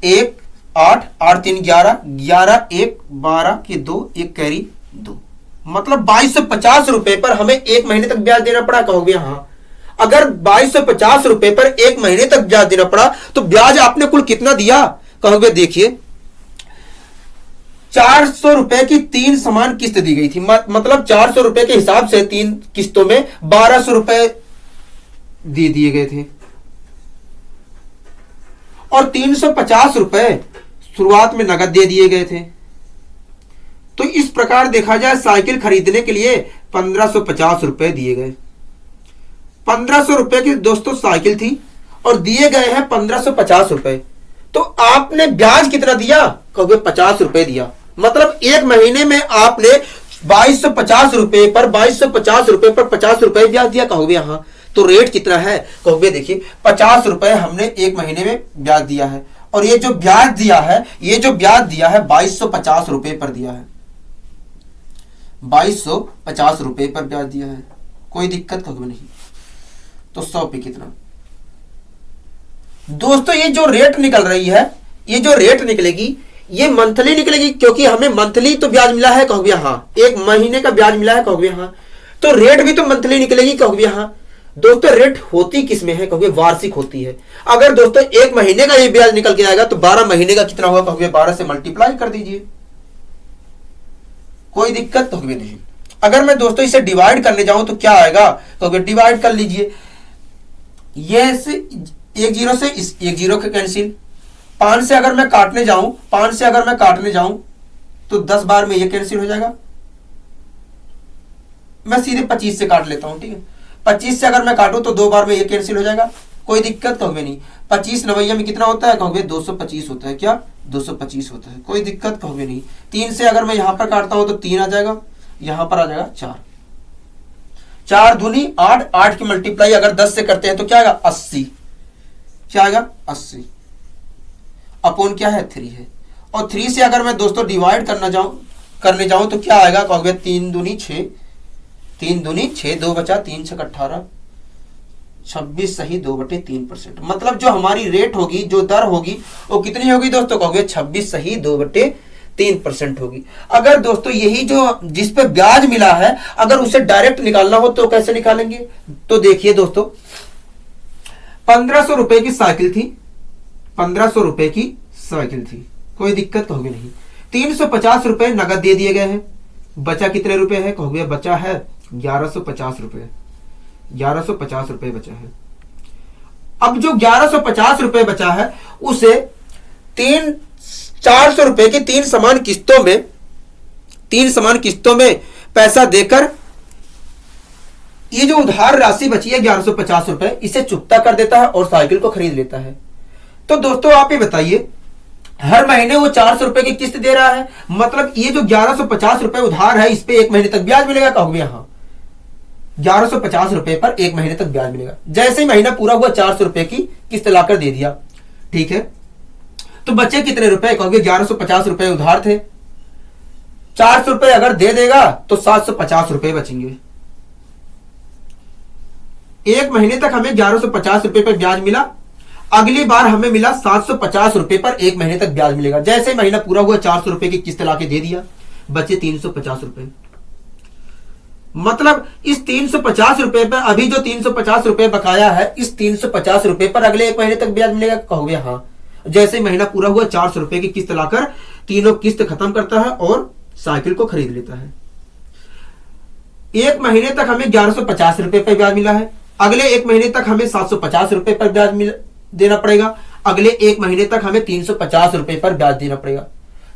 1 8 8 3 11 11 1 12 के 2, एक कैरी 2। मतलब 2250 रुपए पर हमें एक महीने तक ब्याज देना पड़ा, कहोगे हाँ। अगर 2250 रुपए पर एक महीने तक ब्याज देना पड़ा तो ब्याज आपने कुल कितना दिया? कहोगे देखिए 400 रुपए की 3 समान किस्त दी गई थी। मतलब 400 रुपए के हिसाब से 3 किस्तों में 1200 रुपए दे दिए गए थे और 350 रुपए शुरुआत में नगद दे दिए गए थे। तो इस प्रकार देखा जाए साइकिल खरीदने के लिए 1550 रुपए दिए गए। 1500 रुपए की दोस्तों साइकिल थी और दिए गए हैं 1550 रुपए। तो आपने ब्याज कितना दिया? कहोगे 50 रुपए दिया। मतलब एक महीने में आपने 2250 रुपए पर 2250 रुपए पर 50 रुपए ब्याज दिया, कहोगे हाँ। तो रेट कितना है? कहोगे देखिए 50 रुपए हमने एक महीने में ब्याज दिया है और ये जो ब्याज दिया है, ये जो ब्याज दिया है 2250 रुपए पर दिया है, 2250 रुपए पर ब्याज दिया है। कोई दिक्कत कहोगे नहीं। तो 100 पे कितना? दोस्तों ये जो रेट निकल रही है, ये जो रेट निकलेगी ये मंथली निकलेगी, क्योंकि हमें मंथली तो ब्याज मिला है, कहोगे हाँ। एक महीने का ब्याज मिला है, कहोगे हाँ। तो रेट भी तो मंथली निकलेगी, कहोगे हाँ। दोस्तों रेट होती किस में है? कहोगे वार्षिक होती है। अगर दोस्तों एक महीने का ये ब्याज निकल के आएगा तो 12 महीने का कितना होगा? कहोगे 12 से मल्टीप्लाई कर दीजिए। कोई दिक्कत कहोगे नहीं। अगर मैं दोस्तों इसे डिवाइड करने जाऊं तो क्या आएगा? कहोगे डिवाइड कर लीजिए। ये से एक जीरो से इस एक जीरो के कैंसिल, 5 से अगर मैं काटने जाऊं, 5 से अगर मैं काटने जाऊं तो 10 बार में ये कैंसिल हो जाएगा। मैं सीधे 25 से काट लेता हूं, ठीक है। 25 से अगर मैं काटूं तो 2 बार में ये कैंसिल हो जाएगा। कोई दिक्कत कहोगे नहीं। 25 नवैया में कितना होता है? कहोगे 225 होता है। क्या? 225 होता है। कोई दिक्कत कहोगे नहीं। 3 से अगर मैं यहां पर काटता हूं तो 3 आ जाएगा, यहां पर आ जाएगा 4, 4 दूनी 8, 8 की मल्टीप्लाई अगर 10 से करते हैं तो क्या आएगा? 80। क्या आएगा? 80 अपॉन क्या है? 3 है। और 3 से अगर मैं दोस्तों डिवाइड करने जाऊं तो क्या आएगा? कहोगे 3 दूनी 6, 3 दूनी 6, 2 बचा 3 6 18, 26 सही 2/3%। मतलब जो हमारी रेट होगी, जो दर होगी वो कितनी होगी दोस्तों? कहोगे 26 सही 2/3% होगी। अगर दोस्तों यही जो जिस पे ब्याज मिला है अगर उसे डायरेक्ट निकालना हो तो कैसे निकालेंगे? तो देखिए दोस्तों 1500 रुपए की साइकिल थी, 1500 रुपए की साइकिल थी। कोई दिक्कत कहोगे नहीं। 350 रुपए नगद दे दिए गए हैं। बचा कितने रुपए है? कहोगे बचा है 1150 रुपए, 1150 रुपए बचा है। अब जो 1150 रुपए बचा है उसे 400 रुपए की 3 समान किस्तों में पैसा देकर ये जो उधार राशि बची है 1150 रुपए, इसे चुकता कर देता है और साइकिल को खरीद लेता है। तो दोस्तों आप ये बताइए हर महीने वो 400 रुपए की किस्त दे रहा है, मतलब ये जो 1150 रुपए उधार है इस पे एक महीने तक ब्याज मिलेगा। कहोगे हाँ 1150 रुपए पर एक महीने तक ब्याज मिलेगा। जैसे ही महीना पूरा हुआ 400 रुपए की किस्त लाकर दे दिया, ठीक है। तो बचे कितने रुपए? कहोगे 1150 रुपए उधार थे, 400 रुपए अगर दे देगा तो 750 रुपए बचेंगे। एक महीने तक हमें 1150 रुपए पर ब्याज मिला, अगली बार हमें मिला 750 रुपए पर एक महीने तक ब्याज मिलेगा। जैसे ही महीना पूरा हुआ 400 रुपए की किस्त लाके दे दिया, बचे 350 रुपए। मतलब इस 350 रुपए पर अभी जो 350 रुपए बकाया है, इस 350 रुपए पर अगले 1 महीने तक ब्याज मिलेगा, कहोगे हाँ। जैसे महीना पूरा हुआ 400 रुपए की किस्त लाकर तीनों किस्त खत्म करता है और साइकिल को खरीद लेता है। 1 महीने तक हमें 1150 रुपए पर ब्याज मिला है, अगले 1 महीने तक हमें 750 रुपए पर ब्याज देना पड़ेगा, अगले 1 महीने तक हमें 350 रुपए पर ब्याज देना पड़ेगा।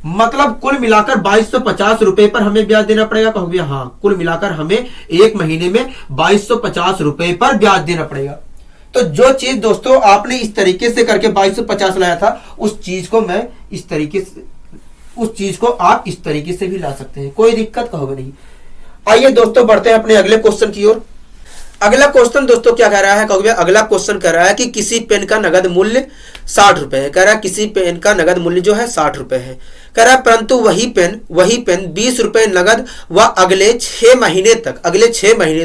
मतलब कुल मिलाकर 2250 रुपए पर हमें ब्याज देना पड़ेगा, कहोगे हाँ। कुल मिलाकर हमें 1 महीने में 2250 रुपए पर ब्याज देना पड़ेगा। तो जो चीज दोस्तों आपने इस तरीके से करके 2250 लाया था, उस चीज को मैं इस तरीके से, उस चीज को आप इस तरीके से भी ला सकते हैं, कोई दिक्कत कहोगे नहीं। आइए दोस्तों बढ़ते हैं अपने अगले क्वेश्चन की ओर। अगला क्वेश्चन दोस्तों क्या कह रहा है, कहोगे अगला क्वेश्चन कह रहा है कि किसी पेन का नगद मूल्य 60 रुपए है। कह रहा है किसी पेन का नगद मूल्य जो है 60 रुपए है। कह रहा है परंतु वही पेन 20 रुपए नगद व अगले 6 महीने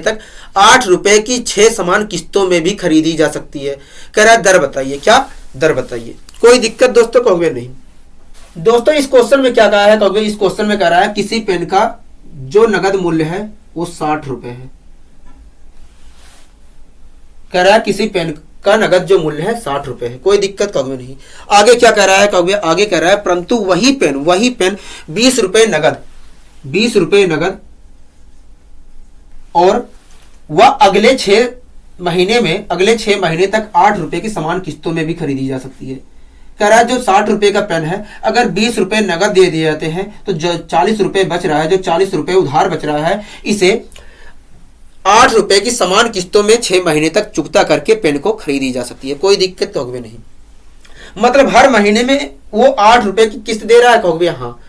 तक 8 रुपए की 6 समान किस्तों में भी खरीदी जा सकती है। कह रहा है दर बताइए, क्या दर बताइए। कोई दिक्कत दोस्तों कहोगे नहीं। दोस्तों इस क्वेश्चन में क्या कहा है, कहोगे इस क्वेश्चन में कह रहा है किसी पेन का जो नगद मूल्य है वो 60 रुपए है। कह रहा है किसी पेन का नगद जो मूल्य है 60 रुपए है, कोई दिक्कत कहोगे नहीं। आगे क्या कह रहा है, कहोगे आगे कह रहा है परंतु वही पेन 20 रुपए नगद और वह अगले 6 महीने तक 8 रुपए की समान किस्तों में भी खरीदी जा सकती है। कह रहा है जो 60 रुपए का पेन है, अगर 20 रुपए नगद दे दिए जाते हैं तो जो 40 रुपए बच रहा है, जो 40 रुपए उधार बच रहा है, इसे 8 रुपए की समान किस्तों में 6 महीने तक चुकता करके पेन को खरीदी जा सकती है, कोई दिक्कत कहोगे नहीं। मतलब हर महीने में वो 8 रुपए की किस्त दे रहा है, कहोगे हाँ।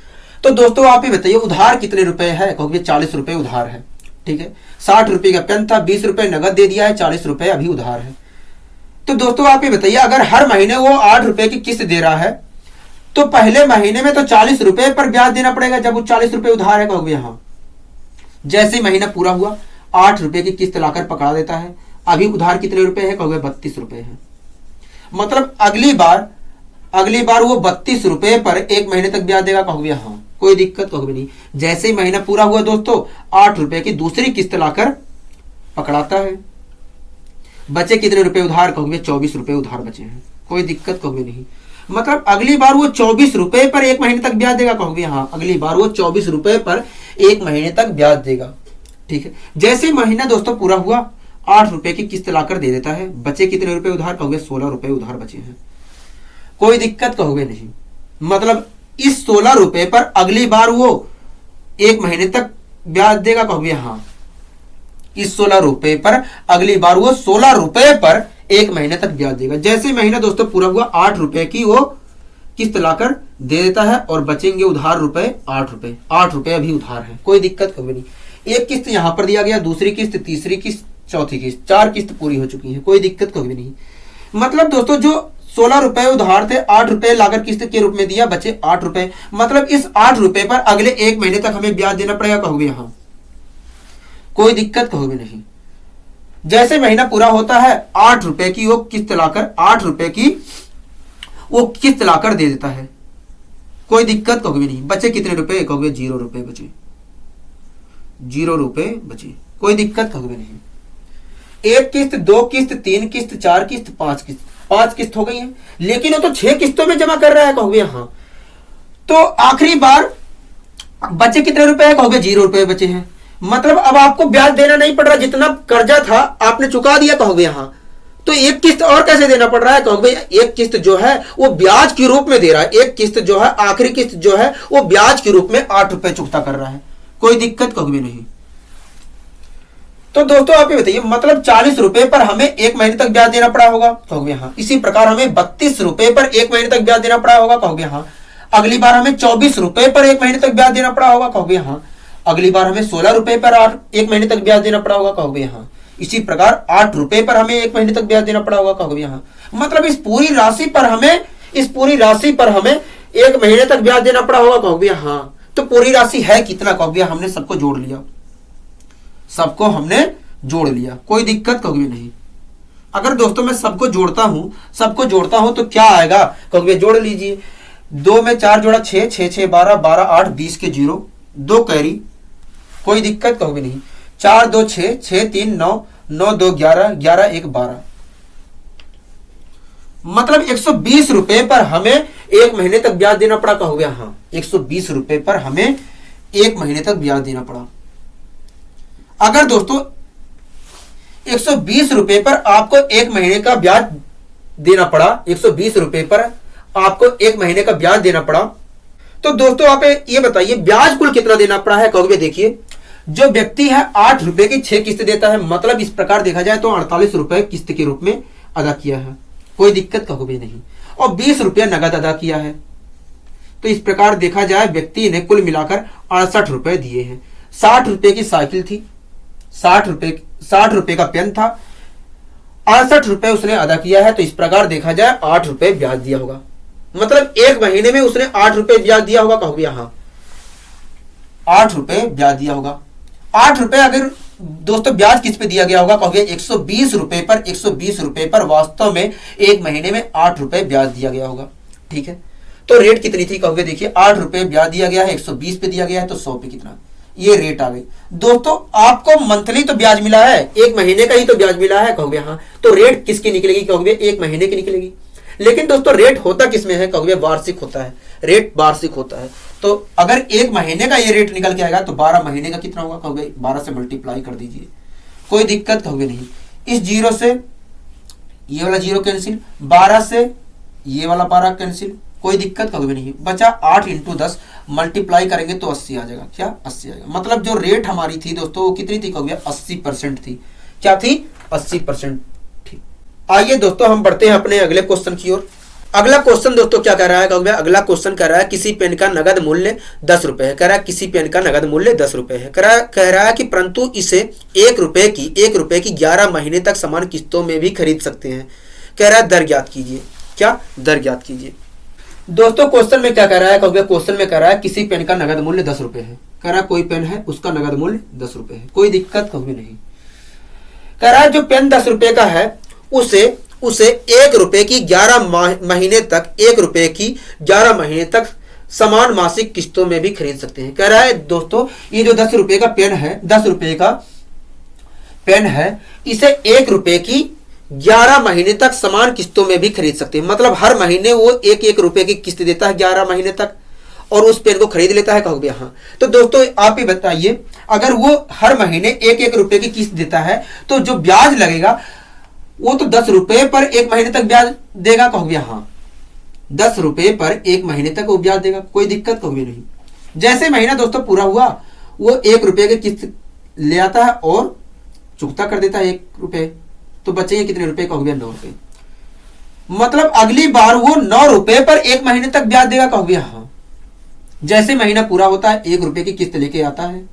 तो दोस्तों आप ही बताइए उधार कितने रुपए है, कहोगे 40 रुपए उधार है, ठीक है। 60 रुपए का पेन था, 20 रुपए नगद दे दिया है, 40 रुपए अभी उधार है। तो दोस्तों आप ही बताइए अगर हर महीने वो 8 रुपए की किस्त दे रहा है तो पहले महीने में तो 40 रुपए पर ब्याज देना पड़ेगा जब वो 40 रुपए उधार है, कहोगे हाँ। जैसे महीना पूरा हुआ 8 रुपए की किस्त लाकर पकड़ा देता है, अभी उधार कितने रुपए है, कहोगे 32 रुपए है। मतलब अगली बार वो 32 रुपए पर 1 महीने तक ब्याज देगा, कहोगे हाँ। कोई दिक्कत कहोगे नहीं। जैसे ही महीना पूरा हुआ दोस्तों 8 रुपए की दूसरी किस्त लाकर पकड़ाता है, बचे कितने रुपए उधार, कहोगे 24 रुपए उधार बचे हैं, कोई दिक्कत कहोगे नहीं। मतलब अगली बार वो 24 रुपए पर 1 महीने तक ब्याज देगा, कहोगे हाँ। अगली बार वो 24 रुपए पर 1 महीने तक ब्याज देगा, ठीक है। जैसे महीना दोस्तों पूरा हुआ 8 रुपए की किस्त लाकर दे देता है, बचे कितने रुपए उधार, कहोगे 16 रुपए उधार बचे हैं, कोई दिक्कत कहोगे नहीं। मतलब इस 16 रुपए पर अगली बार वो 1 महीने तक ब्याज देगा, कहोगे हाँ। इस 16 रुपए पर अगली बार वो 16 रुपए पर 1 महीने तक ब्याज देगा। जैसे महीना दोस्तों पूरा हुआ 8 रुपए की वो किस्त लाकर दे देता है और बचेंगे उधार रुपए 8 रुपए अभी उधार है, कोई दिक्कत कभी नहीं। एक किस्त यहां पर दिया गया, दूसरी किस्त, तीसरी किस्त, चौथी किस्त, 4 किस्त पूरी हो चुकी है, कोई दिक्कत कभी नहीं। मतलब दोस्तों जो 16 रुपए उधार थे 8 रुपए लाकर किस्त के रूप में दिया, बचे 8 रुपए। मतलब इस 8 रुपए पर अगले 1 महीने तक हमें ब्याज देना पड़ेगा, कहोगे यहां, कोई दिक्कत कहोगे नहीं। जैसे महीना पूरा होता है 8 रुपए की वो किस्त लाकर 8 रुपए की वो किस्त लाकर दे देता है, कोई दिक्कत कहोगे नहीं। बचे कितने रुपए, कहोगे 0 रुपए बचे, 0 रुपए बचे, कोई दिक्कत कहोगे नहीं। 1 किस्त, 2 किस्त, 3 किस्त, 4 किस्त, 5 किस्त, 5 किस्त हो गई है, लेकिन वो तो 6 किस्तों में जमा कर रहा है, कहोगे हाँ। तो आखिरी बार बचे कितने रुपए है, कहोगे 0 रुपए बचे हैं। मतलब अब आपको ब्याज देना नहीं पड़ रहा, जितना कर्जा था आपने चुका दिया, कहोगे यहां। तो 1 किस्त और कैसे देना पड़ रहा है, कहोगे 1 किस्त जो है वो ब्याज के रूप में दे रहा है। 1 किस्त जो है, आखिरी किस्त जो है वो ब्याज के रूप में 8 रुपए चुकता कर रहा है, कोई दिक्कत कहोगे नहीं। तो दोस्तों आप ये बताइए, मतलब 40 रुपए पर हमें 1 महीने तक ब्याज देना पड़ा होगा, कहोगे हाँ। इसी प्रकार हमें 32 रुपए पर 1 महीने तक ब्याज देना पड़ा होगा, कहोगे हाँ। अगली बार हमें 24 रुपए पर 1 महीने तक ब्याज देना पड़ा होगा, कहोगे हाँ। अगली बार हमें 16 रुपए पर 1 महीने तक ब्याज देना पड़ा होगा, कहोगे हाँ। इसी प्रकार 8 रुपए पर हमें 1 महीने तक ब्याज देना पड़ा होगा, कहोगे हाँ। मतलब इस पूरी राशि पर हमें 1 महीने तक ब्याज देना पड़ा होगा, कहोगे हाँ। तो पूरी राशि है कितना, कहोगे हमने सबको जोड़ लिया, कोई दिक्कत कहोगे नहीं। अगर दोस्तों मैं सबको जोड़ता हूं तो क्या आएगा, कहोगे जोड़ लीजिए। 2 में 4 जोड़ा 6, 6 6 12, 12 8 20 के 0, 2 कैरी, कोई दिक्कत कहोगे नहीं। 4 2 6, 6 3 9, 9 2 11, 11 1 12, मतलब 120 रुपए पर हमें एक महीने तक ब्याज देना पड़ा। कहोगे हाँ, 120 रुपए पर हमें एक महीने तक ब्याज देना पड़ा। अगर दोस्तों 120 रुपए पर आपको एक महीने का ब्याज देना पड़ा, 120 रुपए पर आपको एक महीने का ब्याज देना पड़ा, तो दोस्तों आप ये बताइए ब्याज कुल कितना देना पड़ा है। कहोगे देखिए, जो व्यक्ति है 8 रुपए की 6 किस्त देता है, मतलब इस प्रकार देखा जाए तो 48 रुपए किस्त के रूप में अदा किया है, कोई दिक्कत कहोगे नहीं, और 20 रुपया नगद अदा किया है। तो इस प्रकार देखा जाए व्यक्ति ने कुल मिलाकर 68 रुपए दिए हैं। 60 रुपए की साइकिल थी, 60 रुपए का पेन था, 68 रुपए उसने अदा किया है। तो इस प्रकार देखा जाए 8 रुपए ब्याज दिया होगा, मतलब एक महीने में उसने 8 रुपए ब्याज दिया होगा। कहोगे हाँ, 8 रुपए ब्याज दिया होगा। 8 रुपए अगर दोस्तों ब्याज किस पे दिया गया होगा। कहोगे 120 रुपए पर, 120 रुपए पर वास्तव में एक महीने में 8 रुपए ब्याज दिया गया होगा। ठीक है, तो रेट कितनी थी। कहोगे देखिए 8 रुपए ब्याज दिया गया है, 120 पे दिया गया है, तो 100 पे कितना, ये रेट आ गई। दोस्तों आपको मंथली तो ब्याज मिला है, एक महीने का ही तो ब्याज मिला है। कहोगे हाँ, तो रेट किसकी निकलेगी। कहोगे एक महीने की निकलेगी। लेकिन दोस्तों रेट होता किसमें है। कहोगे वार्षिक होता है, रेट वार्षिक होता है। तो अगर एक महीने का ये रेट निकल के आएगा तो 12 महीने का कितना होगा। कहोगे 12 से मल्टीप्लाई कर दीजिए, कोई दिक्कत कहोगे नहीं। इस जीरो से ये वाला जीरो कैंसिल, 12 से ये वाला 12 कैंसिल, कोई दिक्कत कहोगे नहीं। बचा 8 × 10 मल्टीप्लाई करेंगे तो 80 आ जाएगा। क्या 80 आएगा, मतलब जो रेट हमारी थी दोस्तों वो कितनी थी। कहोगे 80% थी। क्या थी, 80%। ठीक, आइए दोस्तों हम बढ़ते हैं अपने अगले क्वेश्चन की ओर। अगला क्वेश्चन दोस्तों क्या कह रहा है। कहोगे अगला क्वेश्चन कह रहा है किसी पेन का नगद मूल्य 10 रुपए है। कह रहा है किसी पेन का नगद मूल्य 10 रुपए है। कह रहा है कि परंतु इसे 1 रुपए की 11 महीने तक समान किस्तों में भी खरीद सकते हैं। कह रहा है दर ज्ञात कीजिए। क्या, दर ज्ञात कीजिए। दोस्तों क्वेश्चन में क्या कह रहा है। कहोगे क्वेश्चन में कह रहा है किसी पेन का नगद मूल्य 10 रुपए है। कह रहा है कोई पेन है उसका नगद मूल्य 10 रुपए है, कोई दिक्कत कहोगे नहीं। कह रहा है जो पेन 10 रुपए का है उसे 1 रुपए की 11 महीने तक, 1 रुपए की 11 महीने तक समान मासिक किस्तों में भी खरीद सकते हैं। कह रहा है दोस्तों ये जो 10 रुपए का पेन है, 10 रुपए का पेन है, इसे 1 रुपए की 11 महीने तक समान किस्तों में भी खरीद सकते हैं। मतलब हर महीने वो 1-1 रुपए की किस्त देता है 11 महीने तक और उस पेन को खरीद लेता है। कहोगे हाँ, तो दोस्तों आप ही बताइए अगर वो हर महीने 1-1 रुपए की किस्त देता है तो जो ब्याज लगेगा वो तो 10 रुपए पर एक महीने तक ब्याज देगा। कहोगे हाँ, 10 रुपए पर एक महीने तक वो ब्याज देगा, कोई दिक्कत कहोगे नहीं। जैसे महीना दोस्तों पूरा हुआ वो 1 रुपए की किस्त ले आता है और चुकता कर देता है 1 रुपए, तो बचेंगे कितने रुपए। कहोगे 9 रुपए, मतलब अगली बार वो 9 रुपए पर एक महीने तक ब्याज देगा। कहोगे हाँ, जैसे महीना पूरा होता है 1 रुपए की किस्त लेके आता है,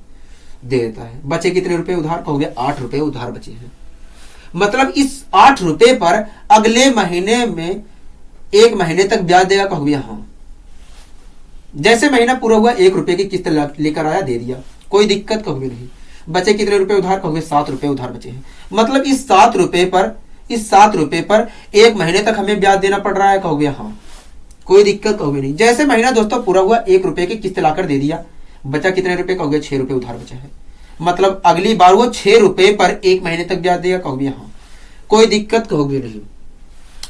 दे देता है। बचे कितने रुपए उधार। कहोगे 8 रुपए उधार बचे हैं, मतलब इस 8 रुपए पर अगले महीने में एक महीने तक ब्याज देगा। कहोगे हाँ, जैसे महीना पूरा हुआ 1 रुपए की किस्त लेकर आया, दे दिया, कोई दिक्कत कहोगे नहीं। बचे कितने रुपए उधार। कहोगे 7 रुपए उधार बचे हैं, मतलब इस 7 रुपए पर एक महीने तक हमें ब्याज देना पड़ रहा है। कहोगे हाँ, कोई दिक्कत कहोगे नहीं। जैसे महीना दोस्तों पूरा हुआ 1 रुपए की किस्त लाकर दे दिया, बचा कितने रुपए। कहोगे 6 रुपए उधार बचा है, मतलब अगली बार वो 6 रुपए पर एक महीने तक ब्याज देगा। कहोगे हाँ, कोई दिक्कत कहोगे नहीं।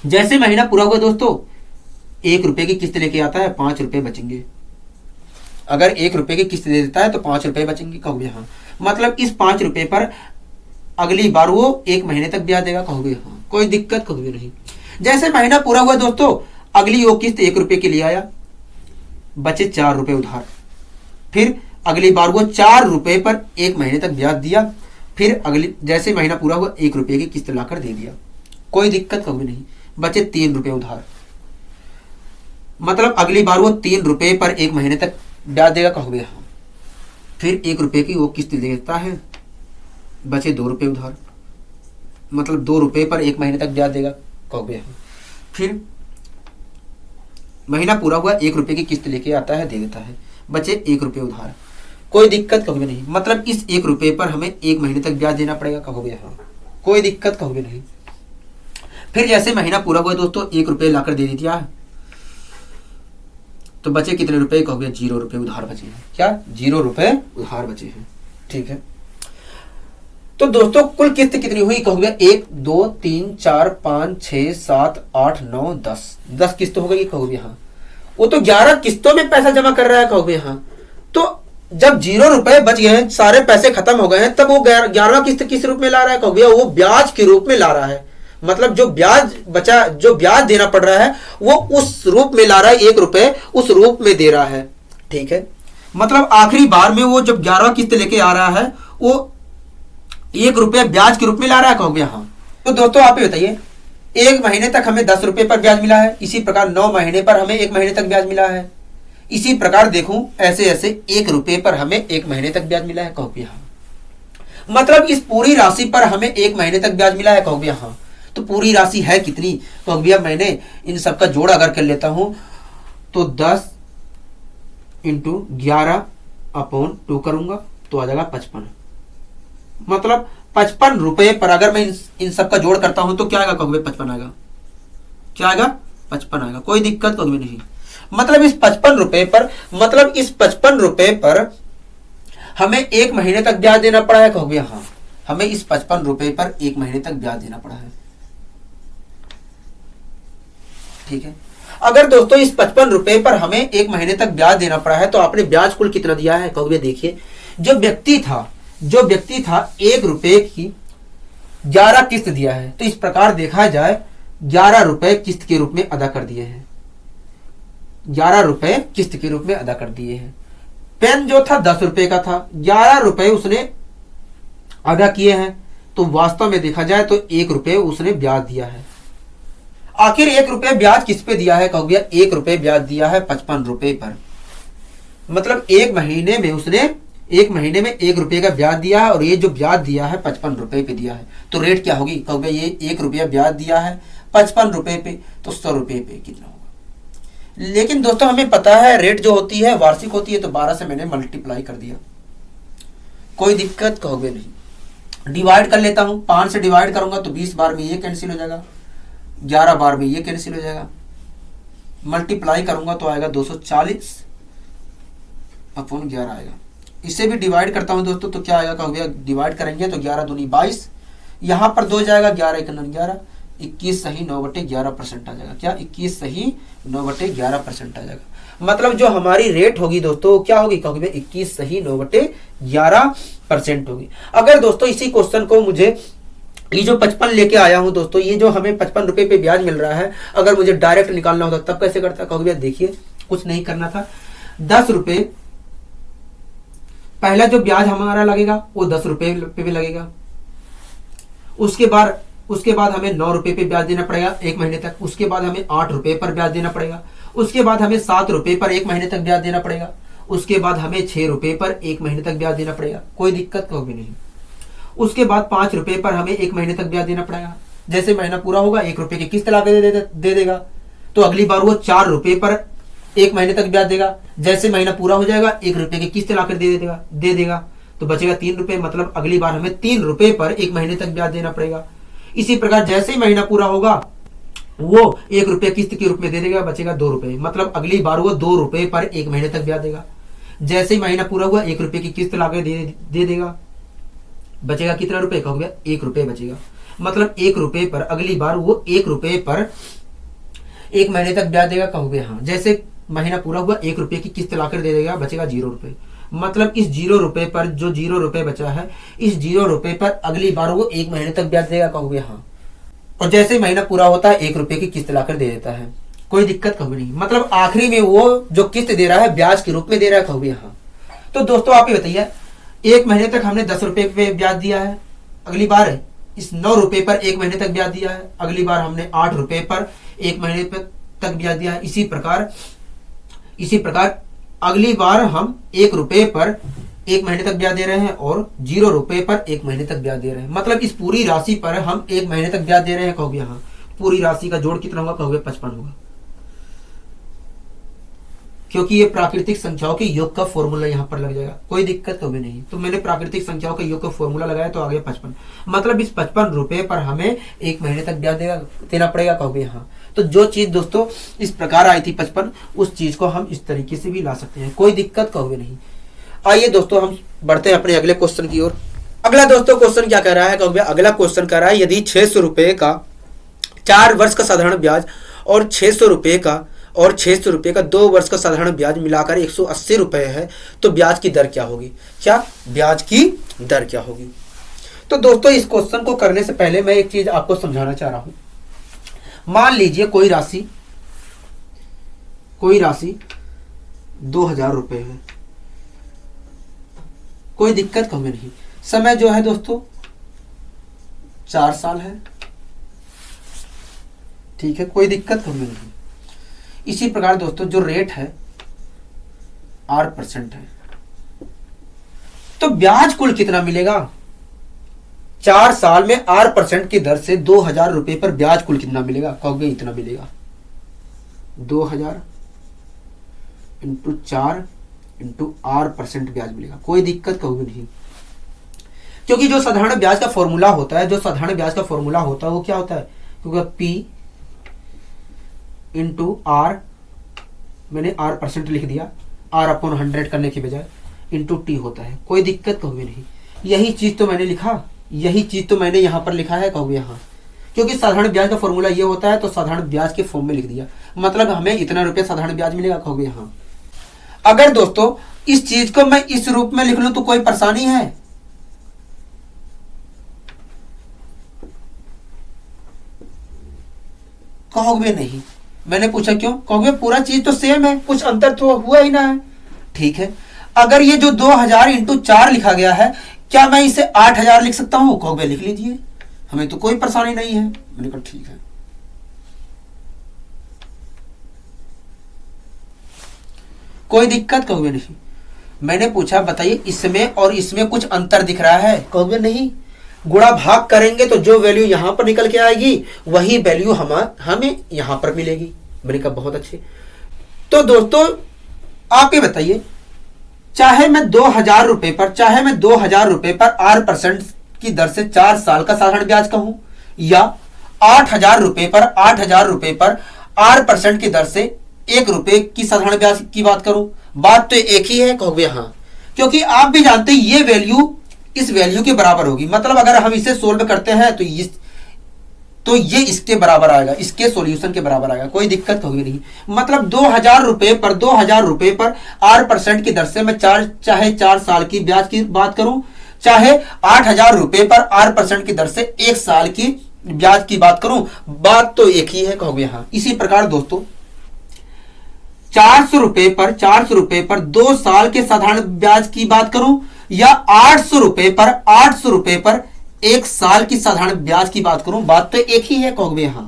जैसे महीना पूरा हुआ दोस्तों 1 रुपए की किस्त लेके आता है, 5 रुपए बचेंगे। अगर 1 रुपए की किस्त दे देता है तो 5 रुपए बचेंगे। कहोगे हाँ, मतलब इस 5 रुपए पर अगली बार वो एक महीने तक ब्याज देगा। कहोगे हाँ, कोई दिक्कत कहोगे नहीं। जैसे महीना पूरा हुआ दोस्तों अगली वो किस्त 1 रुपए की ले आया, बचे 4 रुपए उधार, फिर अगली बार वो 4 रुपए पर एक महीने तक ब्याज दिया, फिर अगली जैसे महीना पूरा हुआ 1 रुपए की किस्त लाकर दे दिया, कोई दिक्कत कहोगे नहीं। बचे 3 रुपए उधार, मतलब अगली बार वो 3 रुपए पर एक महीने तक ब्याज देगा। कहोगे हाँ, फिर 1 रुपए की वो किस्त देता है, बचे 2 रुपए उधार, मतलब 2 रुपए पर एक महीने तक ब्याज देगा। कहोगे हाँ, फिर महीना पूरा हुआ 1 रुपए की किस्त लेके आता है, दे देता है, बचे 1 रुपए उधार, कोई दिक्कत कहोगे नहीं। मतलब इस 1 रुपए पर हमें एक महीने तक ब्याज देना पड़ेगा। कहोगे हाँ, कोई दिक्कत कहोगे नहीं। फिर जैसे महीना पूरा हुआ दोस्तों 1 रुपए लाकर दे दिया, तो बचे कितने रुपए। कहोगे 0 रुपए उधार बचे हैं। क्या 0 रुपए उधार बचे हैं। ठीक है, तो दोस्तों कुल किस्त कितनी हुई कहोगे? 1 2 3 4 5 6 7 8 9 10 किस्त हो गई कहोगे यहाँ। वो तो 11 किस्तों में पैसा जमा कर रहा है कहोगे यहाँ। तो जब 0 रुपए बच गए हैं, सारे पैसे खत्म हो गए हैं, तब वो 11वां किस्त किस रूप में ला रहा है कहोगे? वो ब्याज के रूप में ला रहा है। मतलब जो ब्याज बचा, जो ब्याज देना पड़ रहा है, वो उस रूप में ला रहा है, 1 रुपए उस रूप में दे रहा है। ठीक है, मतलब आखिरी बार में वो जब 11वां किस्त लेके आ रहा है, वो 1 रुपये ब्याज के रूप में ला रहा है कहोगे यहाँ। तो दोस्तों आप ये बताइए, 1 महीने तक हमें 10 रुपए पर ब्याज मिला है, इसी प्रकार 9 महीने पर हमें 1 महीने तक ब्याज मिला है, इसी प्रकार देखूं ऐसे ऐसे 1 रुपये पर हमें 1 महीने तक ब्याज मिला है कहोगे यहाँ। मतलब इस पूरी राशि पर हमें 1 महीने तक ब्याज मिला है कहोगे यहाँ। तो पूरी राशि है कितनी कहोगे? मैंने इन सबका जोड़ अगर कर लेता हूं तो 10 इंटू 11/2 करूंगा तो आ जाएगा 55। मतलब 55 रुपए पर अगर मैं इन सबका जोड़ करता हूं तो क्या आएगा कहोगे? 55 आएगा। क्या आएगा? 55 आएगा। कोई दिक्कत कहोगे नहीं। मतलब इस 55 रुपए पर, मतलब इस 55 रुपए पर हमें 1 महीने तक ब्याज देना पड़ा है कहोगे हाँ। हमें इस 55 रुपए पर 1 महीने तक ब्याज देना पड़ा है। ठीक है, अगर दोस्तों इस 55 रुपए पर हमें 1 महीने तक ब्याज देना पड़ा है तो आपने ब्याज कुल कितना दिया है कहोगे? देखिए, जो व्यक्ति था 1 रुपए की 11 किस्त दिया है। तो इस प्रकार देखा जाए 11 रुपए किस्त के रूप में अदा कर दिए हैं। 11 रुपए किस्त के रूप में अदा कर दिए हैं। पेन जो था 10 रुपए का था, 11 रुपए उसने अदा किए हैं। तो वास्तव में देखा जाए तो 1 रुपए उसने ब्याज दिया है। आखिर 1 रुपए ब्याज किस पे दिया है कहोगे? 1 रुपए ब्याज दिया है 55 रुपए पर। मतलब 1 महीने में उसने 1 महीने में 1 रुपए का ब्याज दिया है और ये जो ब्याज दिया है 55 रुपए पे दिया है। तो रेट क्या होगी कहोगे? ये 1 रुपया ब्याज दिया है 55 रुपए पे, तो 100 रुपए पे कितना होगा? लेकिन दोस्तों हमें पता है रेट जो होती है वार्षिक होती है, तो 12 से मैंने मल्टीप्लाई कर दिया। कोई दिक्कत कहोगे नहीं। डिवाइड कर लेता हूं, 5 से डिवाइड करूंगा तो 20 बार में ये कैंसिल हो जाएगा, 11 बार में ये कैंसिल हो जाएगा। मल्टीप्लाई करूंगा तो आएगा 240/11 आएगा। इसे भी डिवाइड करता हूं दोस्तों तो क्या आएगा कहोगे? डिवाइड करेंगे तो 11 दूनी 22, यहां पर 2 जाएगा, 11 1 11, 21 सही 9/11% आ जाएगा। क्या? 21 सही 9/11% आ जाएगा। मतलब जो हमारी रेट होगी दोस्तों क्या होगी कहोगे? 21 सही 9/11% होगी। अगर दोस्तों इसी क्वेश्चन को मुझे ये जो 55 लेके आया हूं दोस्तों, ये जो हमें 55 रुपए पे ब्याज मिल रहा है, अगर मुझे डायरेक्ट निकालना होता तब कैसे करता कहोगे? देखिए, कुछ नहीं करना था। 10 रुपए पहला जो ब्याज हमारा लगेगा वो 10 रुपए पे लगेगा। उसके बाद हमें 9 रुपए पे ब्याज देना पड़ेगा 1 महीने तक। उसके बाद हमें 8 रुपए पर ब्याज देना पड़ेगा। उसके बाद हमें 7 रुपए पर 1 महीने तक ब्याज देना पड़ेगा। उसके बाद हमें 6 रुपए पर 1 महीने तक ब्याज देना पड़ेगा। कोई दिक्कत कहोगे नहीं। उसके बाद 5 रुपए पर हमें 1 महीने तक ब्याज देना पड़ेगा। जैसे महीना पूरा होगा 1 रुपए की किस्त ला के दे देगा, तो अगली बार वो 4 रुपए पर 1 महीने तक ब्याज देगा। जैसे महीना पूरा हो जाएगा 1 रुपए की किस्त लाकर दे देगा तो बचेगा 3 रुपए। मतलब अगली बार हमें 3 रुपए पर 1 महीने तक ब्याज देना पड़ेगा। इसी प्रकार जैसे ही महीना पूरा होगा वो 1 रुपया किस्त के रूप में दे देगा, बचेगा 2 रुपए। मतलब अगली बार वो 2 रुपए पर 1 महीने तक ब्याज देगा। जैसे ही महीना पूरा हुआ 1 रुपए की किस्त लाकर दे देगा, बचेगा कितना रुपए कहोगे? 1 रुपए बचेगा। मतलब 1 रुपए पर अगली बार वो 1 रुपए पर 1 महीने तक ब्याज देगा कहोगे हाँ। जैसे महीना पूरा हुआ 1 रुपए की किस्त लाकर दे देगा, बचेगा 0 रुपए। मतलब इस 0 रुपए पर जो 0 रुपए बचा है, इस 0 रुपए पर अगली बार वो 1 महीने तक ब्याज देगा कहोगे हाँ। और जैसे ही महीना पूरा होता है 1 रुपए की किस्त लाकर दे देता है। कोई दिक्कत कहोगे नहीं। मतलब आखिरी में वो जो किस्त दे रहा है ब्याज के रूप में दे रहा है कहोगे हाँ। तो दोस्तों आप ये बताइए, 1 महीने तक हमने 10 रुपए पे ब्याज दिया है, अगली बार इस 9 रुपए पर 1 महीने तक ब्याज दिया है, अगली बार हमने 8 रुपए पर 1 महीने तक ब्याज दिया है। इसी प्रकार अगली बार हम 1 रुपए पर 1 महीने तक ब्याज दे रहे हैं और 0 रुपए पर 1 महीने तक ब्याज दे रहे हैं। मतलब इस पूरी राशि पर हम 1 महीने तक ब्याज दे रहे हैं कहोगे हाँ। पूरी राशि का जोड़ कितना होगा कहोगे? 55 होगा, क्योंकि ये प्राकृतिक संख्याओं के योग का फॉर्मूला यहाँ पर लग जाएगा। कोई दिक्कत कभी नहीं। तो मैंने प्राकृतिक संख्याओं के योग का फॉर्मूला लगाया तो आ गया 55। मतलब इस 55 रुपए पर हमें 1 महीने तक ब्याज देना पड़ेगा कहोगे हाँ। तो जो चीज दोस्तों इस प्रकार आई थी 55, उस चीज को हम इस तरीके से भी ला सकते हैं। कोई दिक्कत कहोगे नहीं। आइए दोस्तों हम बढ़ते हैं अपने अगले क्वेश्चन की ओर। अगला दोस्तों क्वेश्चन क्या कह रहा है, कहोगे अगला क्वेश्चन कह रहा है यदि 600 रुपए का 4 वर्ष का साधारण ब्याज और 600 रुपए का 2 वर्ष का साधारण ब्याज मिलाकर 180 रुपए है, तो ब्याज की दर क्या होगी? क्या ब्याज की दर क्या होगी? तो दोस्तों इस क्वेश्चन को करने से पहले मैं एक चीज आपको समझाना चाह रहा हूं। मान लीजिए कोई राशि 2000 रुपए है, कोई दिक्कत हमें नहीं। समय जो है दोस्तों 4 साल है, ठीक है, कोई दिक्कत हमें नहीं। इसी प्रकार दोस्तों जो रेट है 8% है, तो ब्याज कुल कितना मिलेगा? 4 साल में 8% की दर से 2000 रुपए पर ब्याज कुल कितना मिलेगा? कहोगे इतना मिलेगा, 2000 इंटू 4 इंटू 8% ब्याज मिलेगा, कोई दिक्कत कहोगे नहीं। क्योंकि जो साधारण ब्याज का फॉर्मूला होता है, वो क्या होता है? क्योंकि P इंटू R, मैंने 8% लिख दिया, R/100 करने के बजाय, इंटू T होता है, कोई दिक्कत कहोगे नहीं। यही चीज तो मैंने यहां पर लिखा है, कहोगे यहां, क्योंकि साधारण ब्याज का फॉर्मूला ये होता है, तो साधारण ब्याज के फॉर्म में लिख दिया, मतलब हमें इतना रुपया साधारण ब्याज मिलेगा, कहोगे यहां। अगर दोस्तों इस चीज को मैं इस रूप में लिख लूं तो कोई परेशानी है? कहोगे नहीं। मैंने पूछा क्यों? कहोगे पूरा चीज तो सेम है, कुछ अंतर तो हुआ ही ना है, ठीक है। अगर ये जो 2000 इंटू 4 लिखा गया है, क्या मैं इसे 8000 लिख सकता हूं? कहोगे लिख लीजिए, हमें तो कोई परेशानी नहीं है। मैंने कहा ठीक है। कोई दिक्कत? कहोगे नहीं। मैंने पूछा बताइए इसमें और इसमें कुछ अंतर दिख रहा है? कहोगे नहीं। गुणा भाग करेंगे तो जो वैल्यू यहां पर निकल के आएगी वही वैल्यू हमें यहां पर मिलेगी। मैंने कहा बहुत अच्छे। तो दोस्तों आप ये बताइए, चाहे मैं 2000 रुपए पर 8% की दर से 4 साल का साधारण ब्याज कहूं, या 8000 रुपए पर 8% की दर से 1 रुपए की साधारण ब्याज की बात करूं, बात तो एक ही है। कहोगे हाँ, क्योंकि आप भी जानते हैं ये वैल्यू इस वैल्यू के बराबर होगी, मतलब अगर हम इसे सोल्व करते हैं तो ये इसके बराबर आएगा, इसके सॉल्यूशन के बराबर आएगा, कोई दिक्कत होगी नहीं। मतलब 2000 रुपए पर 8% की दर से मैं चाहे 4 साल की ब्याज की बात करूं, चाहे 8000 रुपए पर 8% की दर से 1 साल की ब्याज की बात करूं, बात तो एक ही है। कहोगे हाँ। इसी प्रकार दोस्तों 400 रुपए पर 2 साल के साधारण ब्याज की बात करूं, या 800 रुपए पर 1 साल की साधारण ब्याज की बात करूं, बात तो एक ही है। कहोगे हां,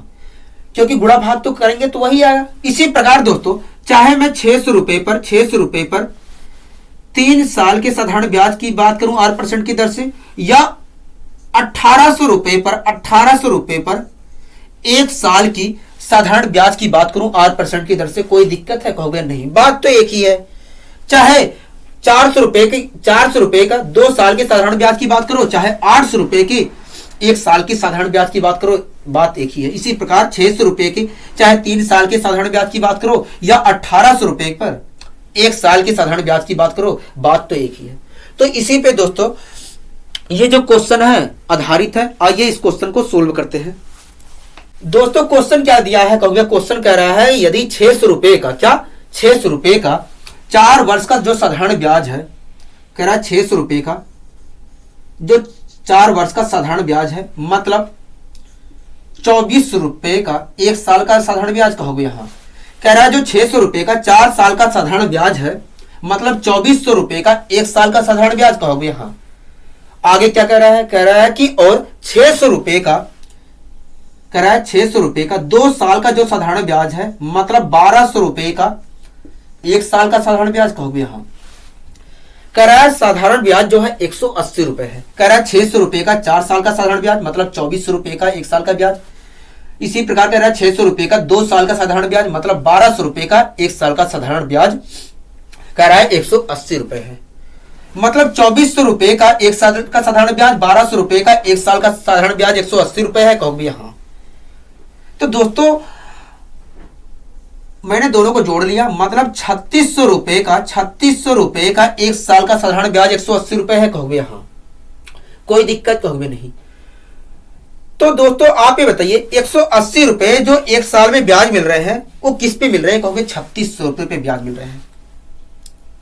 क्योंकि गुणा भाग तो करेंगे तो वही आएगा। इसी प्रकार दोस्तों चाहे मैं 600 रुपए पर 3 साल के साधारण ब्याज की बात करूं 8% की दर से, या 1800 रुपए पर 1 साल की साधारण ब्याज की बात करूं 8% की दर से, कोई दिक्कत है? कहोगे नहीं, बात तो एक ही है। चाहे 400 रुपए का 2 साल के साधारण ब्याज की बात करो, चाहे 800 रुपए की 1 साल की साधारण ब्याज की बात करो, बात एक ही है। इसी प्रकार 600 रुपए की चाहे 3 साल के साधारण ब्याज की बात करो, या 1800 रुपए पर 1 साल की साधारण ब्याज की बात करो, बात तो एक ही है। तो इसी पे दोस्तों ये जो क्वेश्चन है आधारित है। आइए इस क्वेश्चन को सोल्व करते हैं। दोस्तों क्वेश्चन क्या दिया है? कहोगे क्वेश्चन कह रहा है यदि 600 रुपए का 4 वर्ष का जो साधारण ब्याज है, कह रहा है 600 रुपए का जो 4 वर्ष का साधारण ब्याज है, मतलब 2400 रुपए का 1 साल का साधारण ब्याज। कहोगे यहां कह रहा है जो 600 रुपए का 4 साल का साधारण ब्याज है, मतलब 2400 रुपए का 1 साल का साधारण ब्याज। कहोगे यहां आगे क्या कह रहा है? कह रहा है कि और 600 रुपए का, कह रहा है 600 रुपए का 2 साल का जो साधारण ब्याज है, मतलब 1200 रुपए का 1 साल का साधारण ब्याज। कहोगे यहां कह रहा है साधारण ब्याज जो है 180 रुपए है। कह रहा है 600 रुपए का 4 साल का साधारण ब्याज, मतलब 2400 रुपए का 1 साल का ब्याज। इसी प्रकार कह रहा है 600 रुपए का 2 साल का साधारण ब्याज, मतलब 1200 रुपए का 1 साल का साधारण ब्याज। कह रहा है 180 रुपए है, मतलब 2400 रुपए का 1 साल का साधारण ब्याज, 1200 रुपए का 1 साल का साधारण ब्याज 180 रुपए है। कहोगे यहां तो दोस्तों मैंने दोनों को जोड़ लिया, मतलब 3600 रुपए का 1 साल का साधारण ब्याज 180 रुपए है। कहोगे यहां कोई दिक्कत कहोगे नहीं। तो दोस्तों आप ये बताइए 180 रुपए जो एक साल में ब्याज मिल रहे हैं वो किस पे मिल रहे हैं, कहोगे 3600 रुपए पे ब्याज मिल रहे हैं।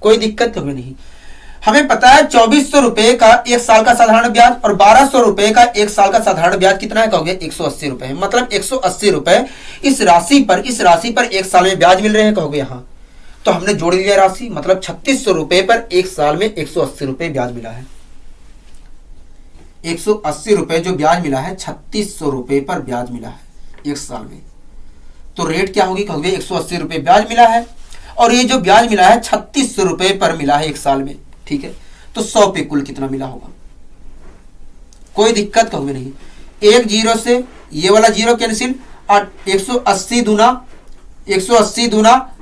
कोई दिक्कत कहोगे नहीं। हमें पता है 2400 रुपए का एक साल का साधारण ब्याज और 1200 रुपए का एक साल का साधारण ब्याज कितना है, कहोगे 180 रुपए है। मतलब 180 रुपए इस राशि पर एक साल में ब्याज मिल रहे हैं, कहोगे यहां। तो हमने जोड़ लिया राशि, मतलब 3600 रुपए पर एक साल में 180 रुपए ब्याज मिला है। 180 रुपए जो ब्याज मिला है 3600 रुपए पर ब्याज मिला है एक साल में। तो रेट क्या होगी, कहोगे 180 रुपए ब्याज मिला है और ये जो ब्याज मिला है 3600 रुपए पर मिला है एक साल में, ठीक है। तो 100 पे कुल कितना मिला होगा, कोई दिक्कत कहोगे नहीं। एक जीरो से ये वाला जीरो कैंसिल, 180 दूना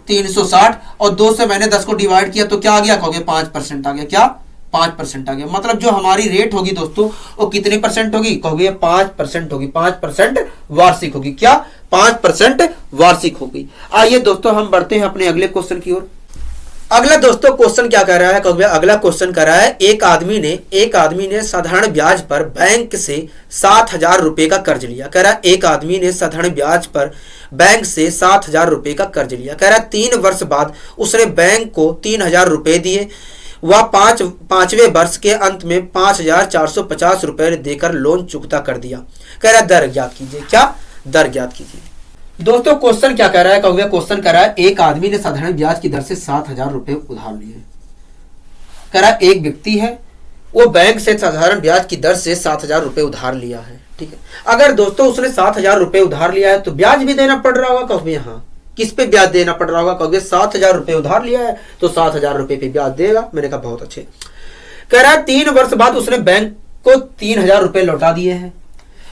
360 और 2 से मैंने 10 को डिवाइड किया तो क्या आ गया, कहोगे 5% आ गया। क्या 5% आ गया। मतलब जो हमारी रेट होगी दोस्तों वो कितने परसेंट होगी, कहोगे 5% होगी। 5% वार्षिक होगी। क्या 5% वार्षिक होगी। आइए दोस्तों हम बढ़ते हैं अपने अगले क्वेश्चन की ओर। अगला दोस्तों क्वेश्चन क्या कह रहा है, कहोगे अगला क्वेश्चन कह रहा है एक आदमी ने साधारण ब्याज पर बैंक से 7000 रुपए का कर्ज लिया। कह रहा है एक आदमी ने साधारण ब्याज पर बैंक से 7000 रुपए का कर्ज लिया। कह रहा है 3 वर्ष बाद उसने बैंक को 3000 रुपए दिए। वह पांचवें वर्ष के अंत में 5450 रुपए देकर लोन चुकता कर दिया। कह रहा है दर ज्ञात कीजिए। क्या दर ज्ञात कीजिए। दोस्तों क्वेश्चन क्या कह रहा है, कहोगे क्वेश्चन कह रहा है एक आदमी ने साधारण ब्याज की दर से 7000 रुपए उधार लिए। कह रहा है एक व्यक्ति है वो बैंक से साधारण ब्याज की दर से 7000 रुपए उधार लिया है, ठीक है। अगर दोस्तों उसने 7000 रुपए उधार लिया है तो ब्याज भी देना पड़ रहा होगा, कहोगे यहाँ किस पे ब्याज देना पड़ रहा होगा, कहोगे 7000 रुपए उधार लिया है तो 7000 रुपए पे ब्याज देगा। मैंने कहा बहुत अच्छे। कह रहा है 3 वर्ष बाद उसने बैंक को 3000 रुपए लौटा दिए हैं।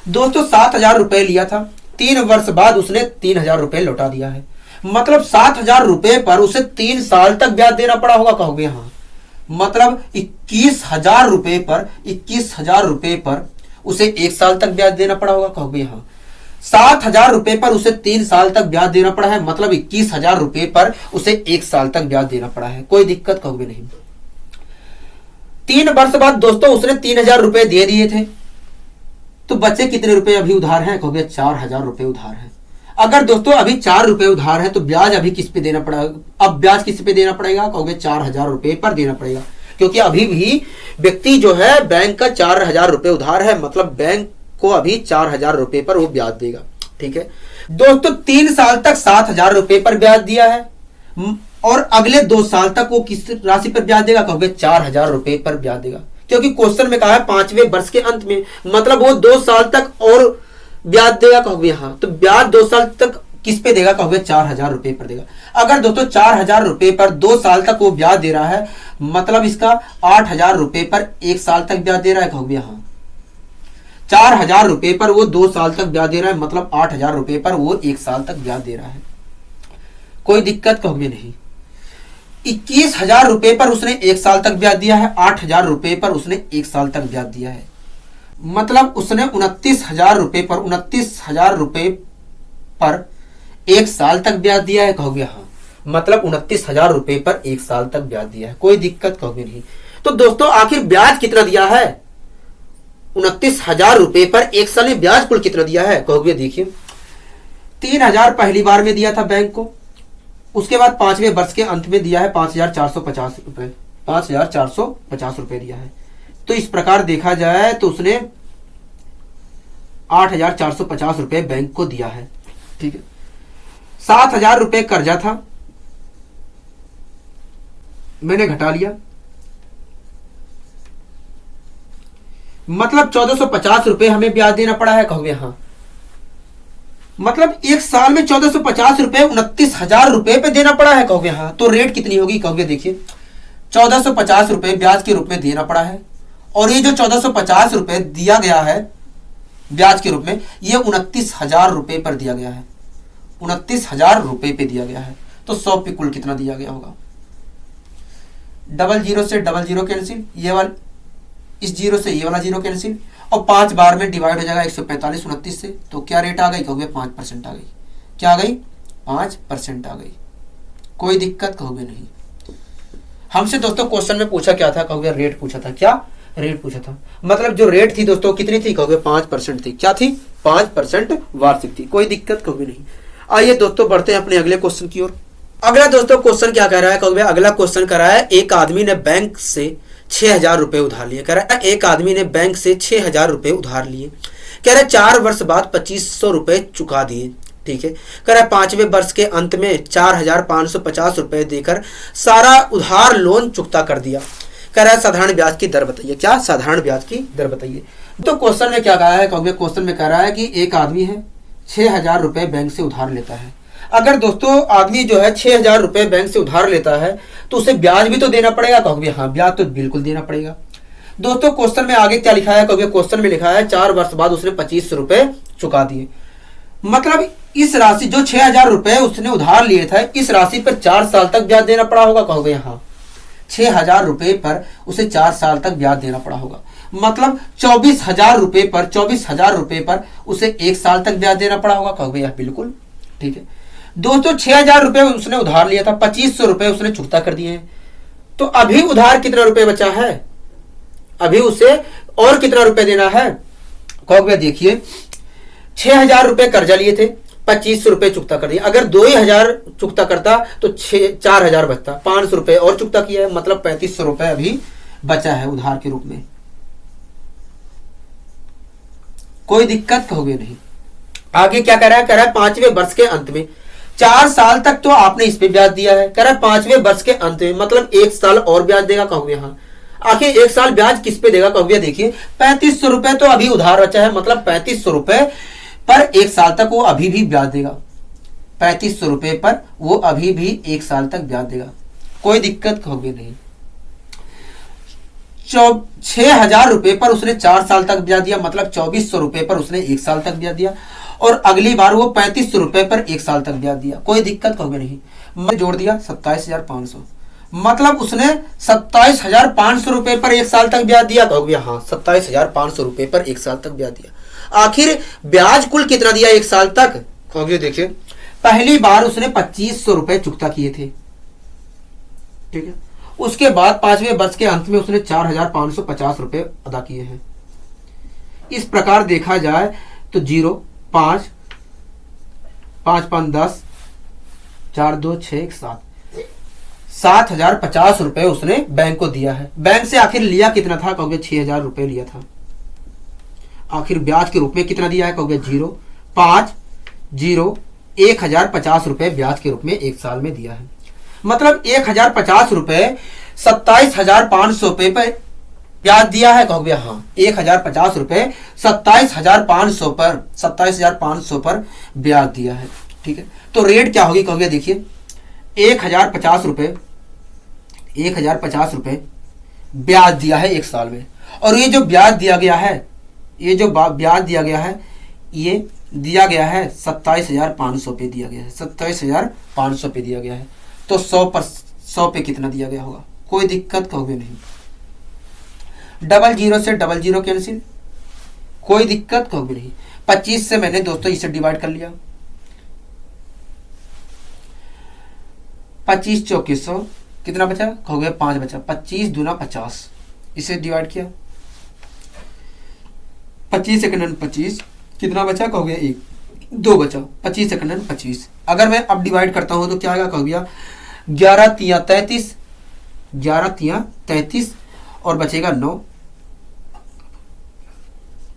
दोस्तों 7000 रुपए लिया था, 3 वर्ष बाद उसने 3000 रुपए लौटा दिया है। मतलब 7000 रुपए पर उसे 3 साल तक ब्याज देना पड़ा होगा, कहोगे हाँ। मतलब 21000 रुपए पर उसे 1 साल तक ब्याज देना पड़ा होगा, कहोगे हाँ। 7000 रुपए पर उसे 3 साल तक ब्याज देना पड़ा है। मतलब 21000 रुपए पर उसे 1 साल तक ब्याज देना पड़ा है। कोई दिक्कत कहोगे नहीं। 3 वर्ष बाद दोस्तों उसने 3000 रुपए दे दिए थे तो बचे कितने रुपए अभी उधार हैं, कहोगे 4000 रुपए उधार है। अगर दोस्तों अभी 4 रुपए उधार है तो ब्याज अभी किस पे देना पड़ेगा, अब ब्याज किस पे देना पड़ेगा, कहोगे 4000 रुपए पर देना पड़ेगा। क्योंकि अभी भी व्यक्ति जो है बैंक का 4000 रुपए उधार है। मतलब बैंक को अभी 4000 रुपए पर वो ब्याज देगा, ठीक है दोस्तों। 3 साल तक 7000 रुपए पर ब्याज दिया है और अगले 2 साल तक वो किस राशि पर ब्याज देगा, कहोगे 4000 रुपए पर ब्याज देगा। क्योंकि क्वेश्चन में कहा है 5वें वर्ष के अंत में, मतलब वो 2 साल तक और ब्याज देगा, कहोगे हाँ। तो ब्याज 2 साल तक किस पे देगा, कहोगे 4000 रुपए पर देगा। अगर दोस्तों 4000 रुपए पर 2 साल तक वो ब्याज दे रहा है, मतलब इसका 8000 रुपए पर 1 साल तक ब्याज दे रहा है, कहोगे हाँ। 4000 रुपए पर वो 2 साल तक ब्याज दे रहा है, मतलब 8000 रुपए पर वो 1 साल तक ब्याज दे रहा है। कोई दिक्कत कहोगे नहीं। 21000 रुपए पर उसने 1 साल तक ब्याज दिया है। 8000 रुपए पर उसने 1 साल तक ब्याज दिया है। मतलब उसने 29000 रुपए पर 1 साल तक ब्याज दिया है, कहोगे हाँ। मतलब 29000 रुपए पर 1 साल तक ब्याज दिया है। कोई दिक्कत कहोगे नहीं। तो दोस्तों आखिर ब्याज कितना दिया है, 29000 रुपए पर 1 साल में ब्याज कुल कितना दिया है, कहोगे देखिए 3000 पहली बार में दिया था बैंक को। उसके बाद 5वें वर्ष के अंत में दिया है 5450 रुपए, 5450 रुपए दिया है। तो इस प्रकार देखा जाए तो उसने 8450 रुपए बैंक को दिया है, ठीक है। 7000 रुपए कर्जा था, मैंने घटा लिया, मतलब 1450 रुपए हमें ब्याज देना पड़ा है, कहोगे हाँ। मतलब 1 साल में 1450 रुपए 29000 रुपए पे देना पड़ा है, कहोगे हाँ। तो रेट कितनी होगी, कहोगे देखिए 1450 रुपए ब्याज के रूप में देना पड़ा है और ये जो 1450 रुपए दिया गया है ब्याज के रूप में, ये 29000 रुपए पर दिया गया है। 29000 रुपए पे दिया गया है। तो 100 पे कुल कितना दिया गया होगा। 00 से 00 कैंसिल, ये वाला इस 0 से ये वाला 0 कैंसिल और 5 बार में डिवाइड हो जाएगा 145 29 से। तो क्या रेट आ गई, कहोगे 5% आ गई। क्या आ गई, 5% आ गई। कोई दिक्कत कहोगे नहीं। हमसे दोस्तों क्वेश्चन में पूछा क्या था, कहोगे रेट पूछा था। क्या रेट पूछा था। मतलब जो रेट थी दोस्तों कितनी थी कहोगे 5% थी। क्या थी? 5% वार्षिक थी। कोई दिक्कत कहोगे नहीं। आइए दोस्तों बढ़ते हैं अपने अगले क्वेश्चन की ओर। अगला दोस्तों क्वेश्चन क्या कह रहा है कहोगे, अगला क्वेश्चन कह रहा है एक आदमी ने बैंक से 6,000 रुपए उधार लिए। कह रहा है एक आदमी ने बैंक से 6,000 रुपए उधार लिए। कह रहा है 4 वर्ष बाद 2500 रुपए चुका दिए। ठीक है। कह रहा है 5वें वर्ष के अंत में 4,550 रुपए देकर सारा उधार लोन चुकता कर दिया। कह रहा है साधारण ब्याज की दर बताइए। क्या? साधारण ब्याज की दर बताइए। तो क्वेश्चन में क्या कहा है कहोगे, क्वेश्चन में कह रहा है कि एक आदमी है 6,000 रुपए बैंक से उधार लेता है। अगर दोस्तों आदमी जो है 6,000 रुपए बैंक से उधार लेता है तो उसे ब्याज भी तो देना पड़ेगा कहोगे। हाँ, ब्याज तो बिल्कुल देना पड़ेगा। दोस्तों क्वेश्चन में आगे क्या लिखा है कहोगे, क्वेश्चन में लिखा है 4 वर्ष बाद उसने 2500 रुपए चुका दिए। मतलब इस राशि जो 6,000 रुपए उसने उधार लिए थे, इस राशि पर 4 साल तक ब्याज देना पड़ा होगा कहोगे। हाँ, 6,000 रुपए पर उसे 4 साल तक ब्याज देना पड़ा होगा। मतलब 24,000 रुपए पर 24,000 रुपए पर उसे 1 साल तक ब्याज देना पड़ा होगा कहोगे। यह बिल्कुल ठीक है। दोस्तों 6,000 रुपए उसने उधार लिया था, 2500 रुपए उसने चुकता कर दिए हैं। तो अभी उधार कितना रुपए बचा है? अभी उसे और कितना रुपए देना है कहोगे। देखिए 6,000 रुपए कर्जा लिए थे, 2500 रुपए चुकता कर दिए। अगर 2,000 चुकता करता तो 4,000 बचता, 500 रुपए और चुकता किया है, मतलब 3500 रुपए अभी बचा है उधार के रूप में। कोई दिक्कत कहोगे नहीं। आगे क्या कह रहा है, कह रहा है 5वें वर्ष के अंत में 4 साल तक तो आपने इस पे ब्याज दिया है। कह रहा है 5वें वर्ष के अंत में मतलब 1 साल और ब्याज देगा कहोगे। हाँ, आखिर 1 साल ब्याज किस पे देगा कहोगे। देखिए 3500 रुपए तो अभी उधार बचा है, मतलब 3500 रुपए पर 1 साल तक वो अभी भी ब्याज देगा। 3500 रुपए पर वो अभी भी 1 साल तक ब्याज देगा। कोई दिक्कत कहोगे नहीं। 6,000 रुपए पर उसने 4 साल तक ब्याज दिया, मतलब 2400 रुपए पर उसने 1 साल तक ब्याज दिया। और अगली बार वो 3500 रुपए पर 1 साल तक ब्याज दिया। कोई दिक्कत कहोगे नहीं। मैं जोड़ दिया 27,500, मतलब उसने 27,500 रुपए पर 1 साल तक ब्याज दिया कहोगे। हाँ, 27,500 रुपए पर 1 साल तक ब्याज दिया। आखिर ब्याज कुल कितना दिया 1 साल तक कहोगे। देखिए पहली बार उसने 2500 रुपए चुकता किए थे। ठीक है। उसके बाद 5वें वर्ष के अंत में उसने 4,550 रुपए अदा किए हैं। इस प्रकार देखा जाए तो 0 5 5 5 10 4 2 6 1 7 7,050 रुपए उसने बैंक को दिया है। बैंक से आखिर लिया कितना था कहोगे। 6,000 रुपए लिया था। आखिर ब्याज के रूप में कितना दिया है कहोगे। 0 5 0 1,050 रुपए ब्याज के रूप में 1 साल में दिया है। मतलब 1,050 रुपए 27,500 रुपए पर ब्याज दिया है कहोगे। हाँ, 1,050 रुपए 27,500 पर ब्याज दिया है। ठीक है। तो रेट क्या होगी कहोगे। देखिए 1,050 रुपए ब्याज दिया है 1 साल में, और ये जो ब्याज दिया गया है, ये जो ब्याज दिया गया है, ये दिया गया है 27,500 पे दिया गया है। 27,500 पे दिया गया है। तो 100 पे कितना दिया गया होगा। कोई दिक्कत कहोगे नहीं। 00 से 00 कैंसिल, कोई दिक्कत कहोगे नहीं। 25 से मैंने दोस्तों इसे डिवाइड कर लिया। 25 चौके 100, कितना बचा कहोगे 5 बचा। 25 दूना 50, इसे डिवाइड किया। 25 सेकंड 25, कितना बचा कहोगे 1 2 बचा। 25 सेकंड 25। अगर मैं अब डिवाइड करता हूं तो क्या आएगा कहोगे 11 तिया 33, 11 तिया 33 और बचेगा 9।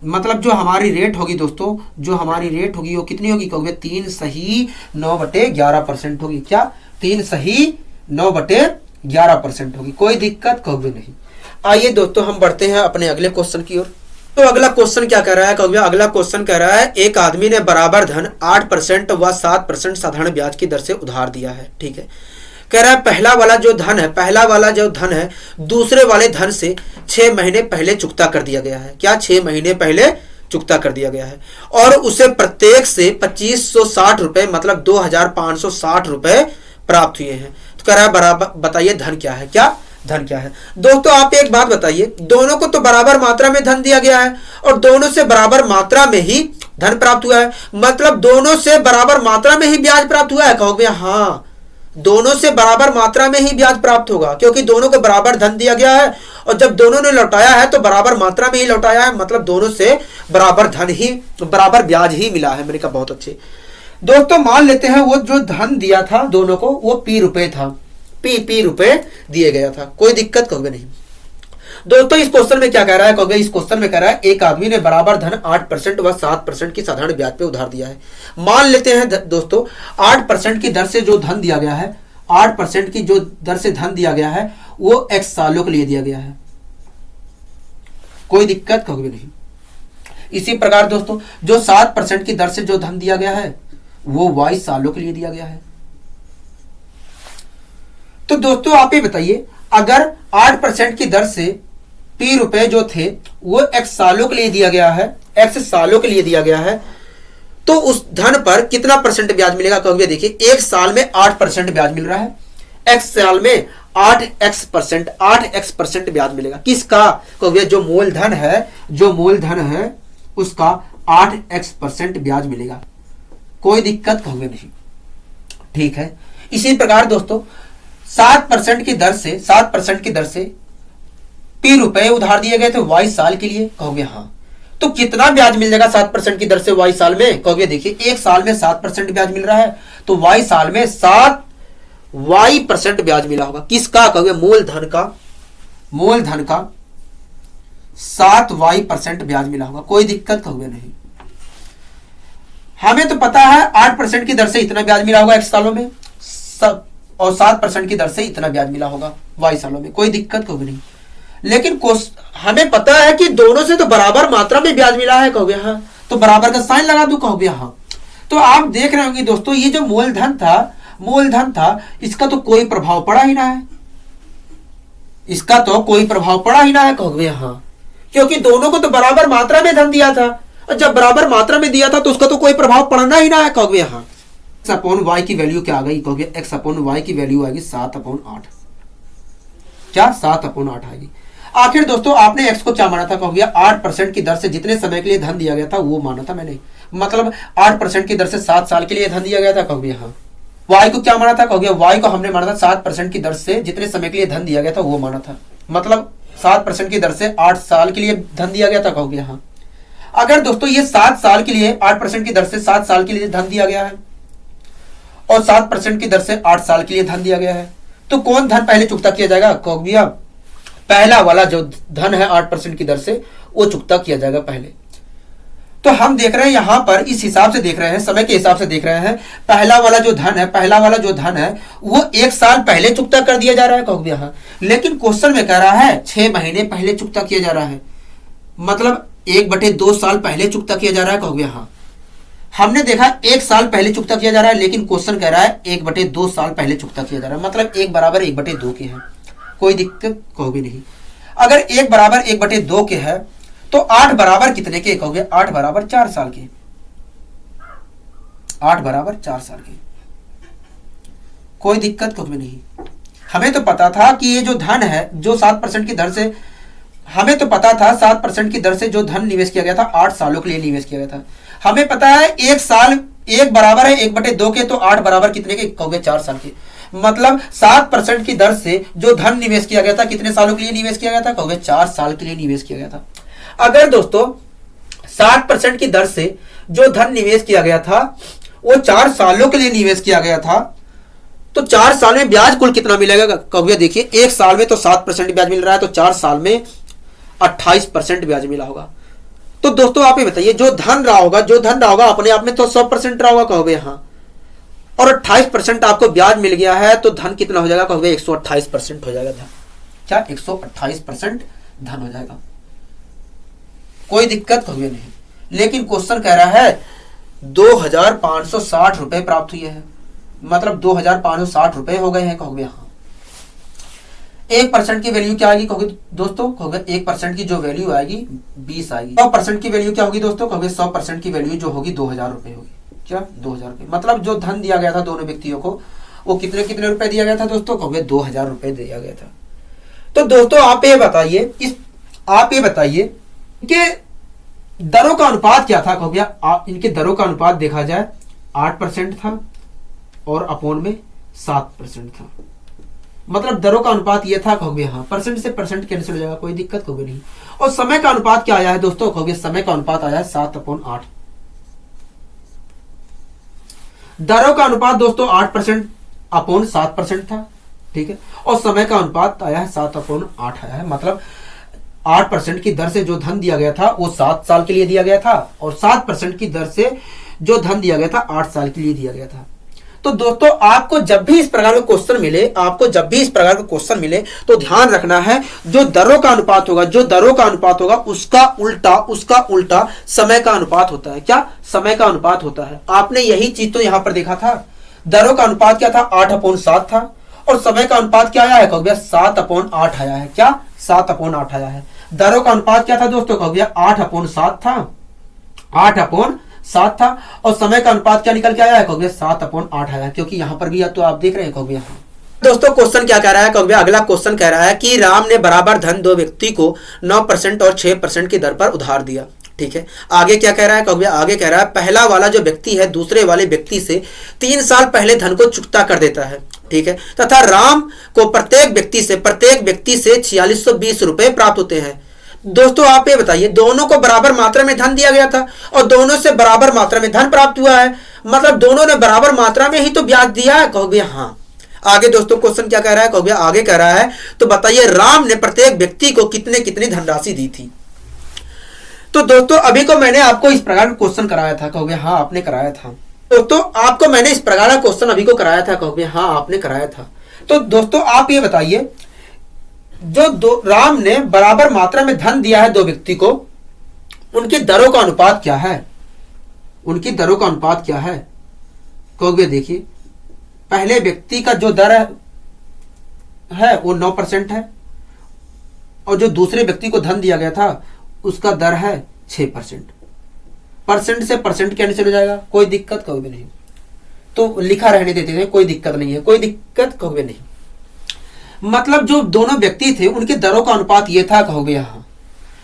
मतलब जो हमारी रेट होगी दोस्तों, जो हमारी रेट होगी वो कितनी होगी कहोगे 3 सही 9/11% होगी। क्या 3 सही 9/11% होगी। कोई दिक्कत कहोगे नहीं। आइए दोस्तों हम बढ़ते हैं अपने अगले क्वेश्चन की ओर। तो अगला क्वेश्चन क्या कह रहा है कहोगे। अगला क्वेश्चन कह रहा है एक आदमी ने बराबर धन 8% व 7% साधारण ब्याज की दर से उधार दिया है। ठीक है। कह रहा है पहला वाला जो धन है दूसरे वाले धन से 6 महीने पहले चुकता कर दिया गया है। क्या 6 महीने पहले चुकता कर दिया गया है, और उसे प्रत्येक से 2560 रुपए मतलब 2,560 रुपए प्राप्त हुए हैं। तो कह रहा है बराबर बताइए धन क्या है। क्या धन क्या है। दोस्तों आप एक बात बताइए, दोनों को तो बराबर मात्रा में धन दिया गया है और दोनों से बराबर मात्रा में ही धन प्राप्त हुआ है, मतलब दोनों से बराबर मात्रा में ही ब्याज प्राप्त हुआ है कहोगे। हाँ, दोनों से बराबर मात्रा में ही ब्याज प्राप्त होगा, क्योंकि दोनों को बराबर धन दिया गया है और जब दोनों ने लौटाया है तो बराबर मात्रा में ही लौटाया है, मतलब दोनों से बराबर धन ही, बराबर ब्याज ही मिला है। मैंने कहा बहुत अच्छे दोस्तों। मान लेते हैं वो जो धन दिया था दोनों को वो P रुपए था, P रुपए दिए गया था, कोई दिक्कत कहोगे नहीं। दोस्तों इस क्वेश्चन में क्या कह रहा है कहोगे, इस क्वेश्चन में कह रहा है एक आदमी ने बराबर धन 8% व 7% की साधारण ब्याज पे उधार दिया है। मान लेते हैं दोस्तों 8% की दर से जो धन दिया गया है, 8% की जो दर से धन दिया गया है वो x सालों के लिए दिया गया है, कोई दिक्कत कहोगे नहीं। इसी प्रकार दोस्तों जो 7% की दर से जो धन दिया गया है वो y सालों के लिए दिया गया है। तो दोस्तों आप ये बताइए, अगर 8% की दर से P रुपए जो थे वो x सालों के लिए दिया गया है, x सालों के लिए दिया गया है, तो उस धन पर कितना परसेंट ब्याज मिलेगा कहोगे। देखिए एक साल में 8% ब्याज मिल रहा है, x साल में 8x% ब्याज मिलेगा। किसका कहोगे, जो मूलधन है, जो मूलधन है उसका 8x% ब्याज मिलेगा, कोई दिक्कत कहोगे नहीं, ठीक है। इसी प्रकार दोस्तों 7% की दर से, 7% की दर से P रुपए उधार दिए गए थे y साल के लिए, कहोगे हाँ। तो कितना ब्याज मिल जाएगा 7% की दर से y साल में कहोगे। देखिए एक साल में 7% ब्याज मिल रहा है तो y साल में 7y% ब्याज मिला होगा। किसका कहोगे, मूलधन का, मूलधन का 7y% ब्याज मिला होगा, कोई दिक्कत कहोगे नहीं। हमें तो पता है 8% की दर से इतना ब्याज मिला होगा x सालों में, सब, और 7% की दर से इतना ब्याज मिला होगा y सालों में, कोई दिक्कत कहोगे नहीं। लेकिन हमें पता है कि दोनों से तो बराबर मात्रा में ब्याज मिला है, कहोगे हाँ, तो बराबर का साइन लगा दूं, कहोगे हाँ। तो आप देख रहे होंगे दोस्तों ये जो मूलधन था, मूलधन था, इसका तो कोई प्रभाव पड़ा ही ना है, इसका तो कोई प्रभाव पड़ा ही ना है, कहोगे हाँ, क्योंकि दोनों को तो बराबर मात्रा में धन दिया था, और जब बराबर मात्रा में दिया था तो उसका तो कोई प्रभाव पड़ना ही ना है, कहोगे हाँ। x अपॉन y की वैल्यू क्या आ गई कहोगे, x अपॉन y की वैल्यू आएगी 7/8, क्या 7/8 आएगी। आखिर दोस्तों आपने x को क्या माना था कहोगे, 8% की दर से जितने समय के लिए धन दिया गया था वो माना था मैंने, मतलब 8% की दर से 7 साल के लिए धन दिया गया था, कहोगे हाँ। y को क्या माना था कहोगे, y को हमने माना था 7% की दर से जितने समय के लिए धन दिया गया था वो माना था, मतलब 7% की दर से 8 साल के लिए धन दिया गया था, कहोगे हाँ। अगर दोस्तों ये 7 साल के लिए 8% की दर से 7 साल के लिए धन दिया गया है और 7% की दर से 8 साल के लिए धन दिया गया है, तो कौन धन पहले चुकता किया जाएगा कहोगे, पहला वाला जो धन है 8% की दर से वो चुकता किया जाएगा पहले। तो हम देख रहे हैं यहां पर इस हिसाब से देख रहे हैं, समय के हिसाब से देख रहे हैं, पहला वाला जो धन है, पहला वाला जो धन है वो 1 साल पहले चुकता कर दिया जा रहा है, कहोगे हाँ। लेकिन क्वेश्चन में कह रहा है 6 महीने पहले चुकता किया जा रहा है, मतलब 1/2 साल पहले चुकता किया जा रहा है, कहोगे हाँ। हमने देखा 1 साल पहले चुकता किया जा रहा है, लेकिन क्वेश्चन कह रहा है 1/2 साल पहले चुकता किया जा रहा है, मतलब 1 बराबर 1/2 के है, कोई दिक्कत कहोगे नहीं। अगर 1 बराबर 1/2 के है तो 8 बराबर कितने के कहोगे, 8 बराबर 4 साल के, 8 बराबर 4 साल के, कोई दिक्कत कहोगे नहीं। हमें तो पता था कि ये जो धन है जो 7% की दर से, हमें तो पता था 7% की दर से जो धन निवेश किया गया था 8 सालों के लिए निवेश किया गया था। हमें पता है 1 साल 1 बराबर है 1/2 के, तो 8 बराबर कितने के कहोगे, 4 साल के, मतलब 7% की दर से जो धन निवेश किया गया था कितने सालों के लिए निवेश किया गया था कहोगे, 4 साल के लिए निवेश किया गया था। अगर दोस्तों 7% की दर से जो धन निवेश किया गया था वो 4 सालों के लिए निवेश किया गया था, तो 4 साल में ब्याज कुल कितना मिलेगा कहोगे। देखिए 1 साल में तो 7% ब्याज मिल रहा है, तो 4 साल में 28% ब्याज मिला होगा। तो दोस्तों आप ये बताइए जो धन रहा होगा, जो धन रहा होगा अपने आप में तो 100% रहा होगा, कहोगे हाँ, और 28% आपको ब्याज मिल गया है तो धन कितना हो जाएगा कहोगे, 128% हो जाएगा धन, क्या 128% धन हो जाएगा, कोई दिक्कत कहोगे नहीं। लेकिन क्वेश्चन कह रहा है 2560 रुपए प्राप्त हुए हैं, मतलब 2560 रुपए हो गए हैं, कहोगे हाँ। 1% की वैल्यू क्या आएगी कहोगे दोस्तों, कहोगे 1% की जो वैल्यू आएगी 20 आएगी। 100% की वैल्यू क्या होगी दोस्तों, कहोगे 100% की वैल्यू जो होगी 2000 रुपए होगी, क्या 2000 रुपए, मतलब जो धन दिया गया था दोनों व्यक्तियों को वो कितने कितने रुपए दिया गया था दोस्तों, कहोगे 2000 रुपए दिया गया था। तो दोस्तों आप ये बताइए, आप ये बताइए कि दरों का अनुपात क्या था कहोगे, इनके दरों का अनुपात देखा जाए 8% था और अपोन में 7% था, मतलब दरों का अनुपात ये था, कहोगे हाँ, परसेंट से परसेंट कैंसिल हो जाएगा, कोई दिक्कत कहोगे नहीं। और समय का अनुपात क्या आया है दोस्तों, कहोगे समय का अनुपात आया है 7/8। दरों का अनुपात दोस्तों 8%/7% था, ठीक है। और समय का अनुपात आया है 7/8 आया है, मतलब 8% की दर से जो धन दिया गया था वो 7 साल के लिए दिया गया था, और 7% की दर से जो धन दिया गया था 8 साल के लिए दिया गया था। तो दोस्तों आपको जब भी इस प्रकार का क्वेश्चन मिले, तो ध्यान रखना है जो दरों का अनुपात होगा उसका उल्टा समय का अनुपात होता है। क्या? समय का अनुपात होता है। आपने यही चीज तो यहां पर देखा था, दरों का अनुपात क्या था, 8/7 था, और समय का अनुपात क्या आया है, कहोगे 7/8 आया है। क्या? 7/8 आया है। दरों का अनुपात क्या था दोस्तों, कहोगे 8/7 था, 8/7 था, और समय का अनुपात क्या निकल के आया है, कहोगे 7/8 आया है, क्योंकि यहां पर भी तो आप देख रहे हैं, कहोगे हाँ। दोस्तों क्वेश्चन क्या कह रहा है, कहोगे अगला क्वेश्चन कह रहा है कि राम ने बराबर धन दो व्यक्ति को 9% और 6% की दर पर उधार दिया, ठीक है। आगे क्या कह रहा है, कहोगे आगे कह रहा है पहला वाला जो व्यक्ति है दूसरे वाले व्यक्ति से 3 साल पहले धन को चुकता कर देता है, ठीक है, तथा राम को प्रत्येक व्यक्ति से 4620 रुपए प्राप्त होते हैं। दोस्तों आप ये बताइए, दोनों को बराबर मात्रा में धन दिया गया था और दोनों से बराबर मात्रा में धन प्राप्त हुआ है, मतलब दोनों ने बराबर मात्रा में ही तो ब्याज दिया है, कहोगे हाँ। आगे दोस्तों क्वेश्चन क्या कह रहा है, कहोगे आगे कह रहा है तो बताइए राम ने प्रत्येक व्यक्ति को कितनी धनराशि दी थी। तो दोस्तों अभी को मैंने आपको इस प्रकार का क्वेश्चन कराया था, कहोगे हाँ आपने कराया था। दोस्तों आपको मैंने इस प्रकार का क्वेश्चन अभी को कराया था, कहोगे हाँ आपने कराया था। तो दोस्तों आप ये बताइए, जो राम ने बराबर मात्रा में धन दिया है दो व्यक्ति को, उनकी दरों का अनुपात क्या है, उनकी दरों का अनुपात क्या है, कहोगे देखिए पहले व्यक्ति का जो दर है वो 9% है, और जो दूसरे व्यक्ति को धन दिया गया था उसका दर है 6%। परसेंट से परसेंट कैंसिल हो जाएगा, कोई दिक्कत कहोगे नहीं, तो लिखा रहने देते हैं, कोई दिक्कत नहीं है, कोई दिक्कत कहोगे नहीं। मतलब जो दोनों व्यक्ति थे उनके दरों का अनुपात ये था, कहोगे यहां।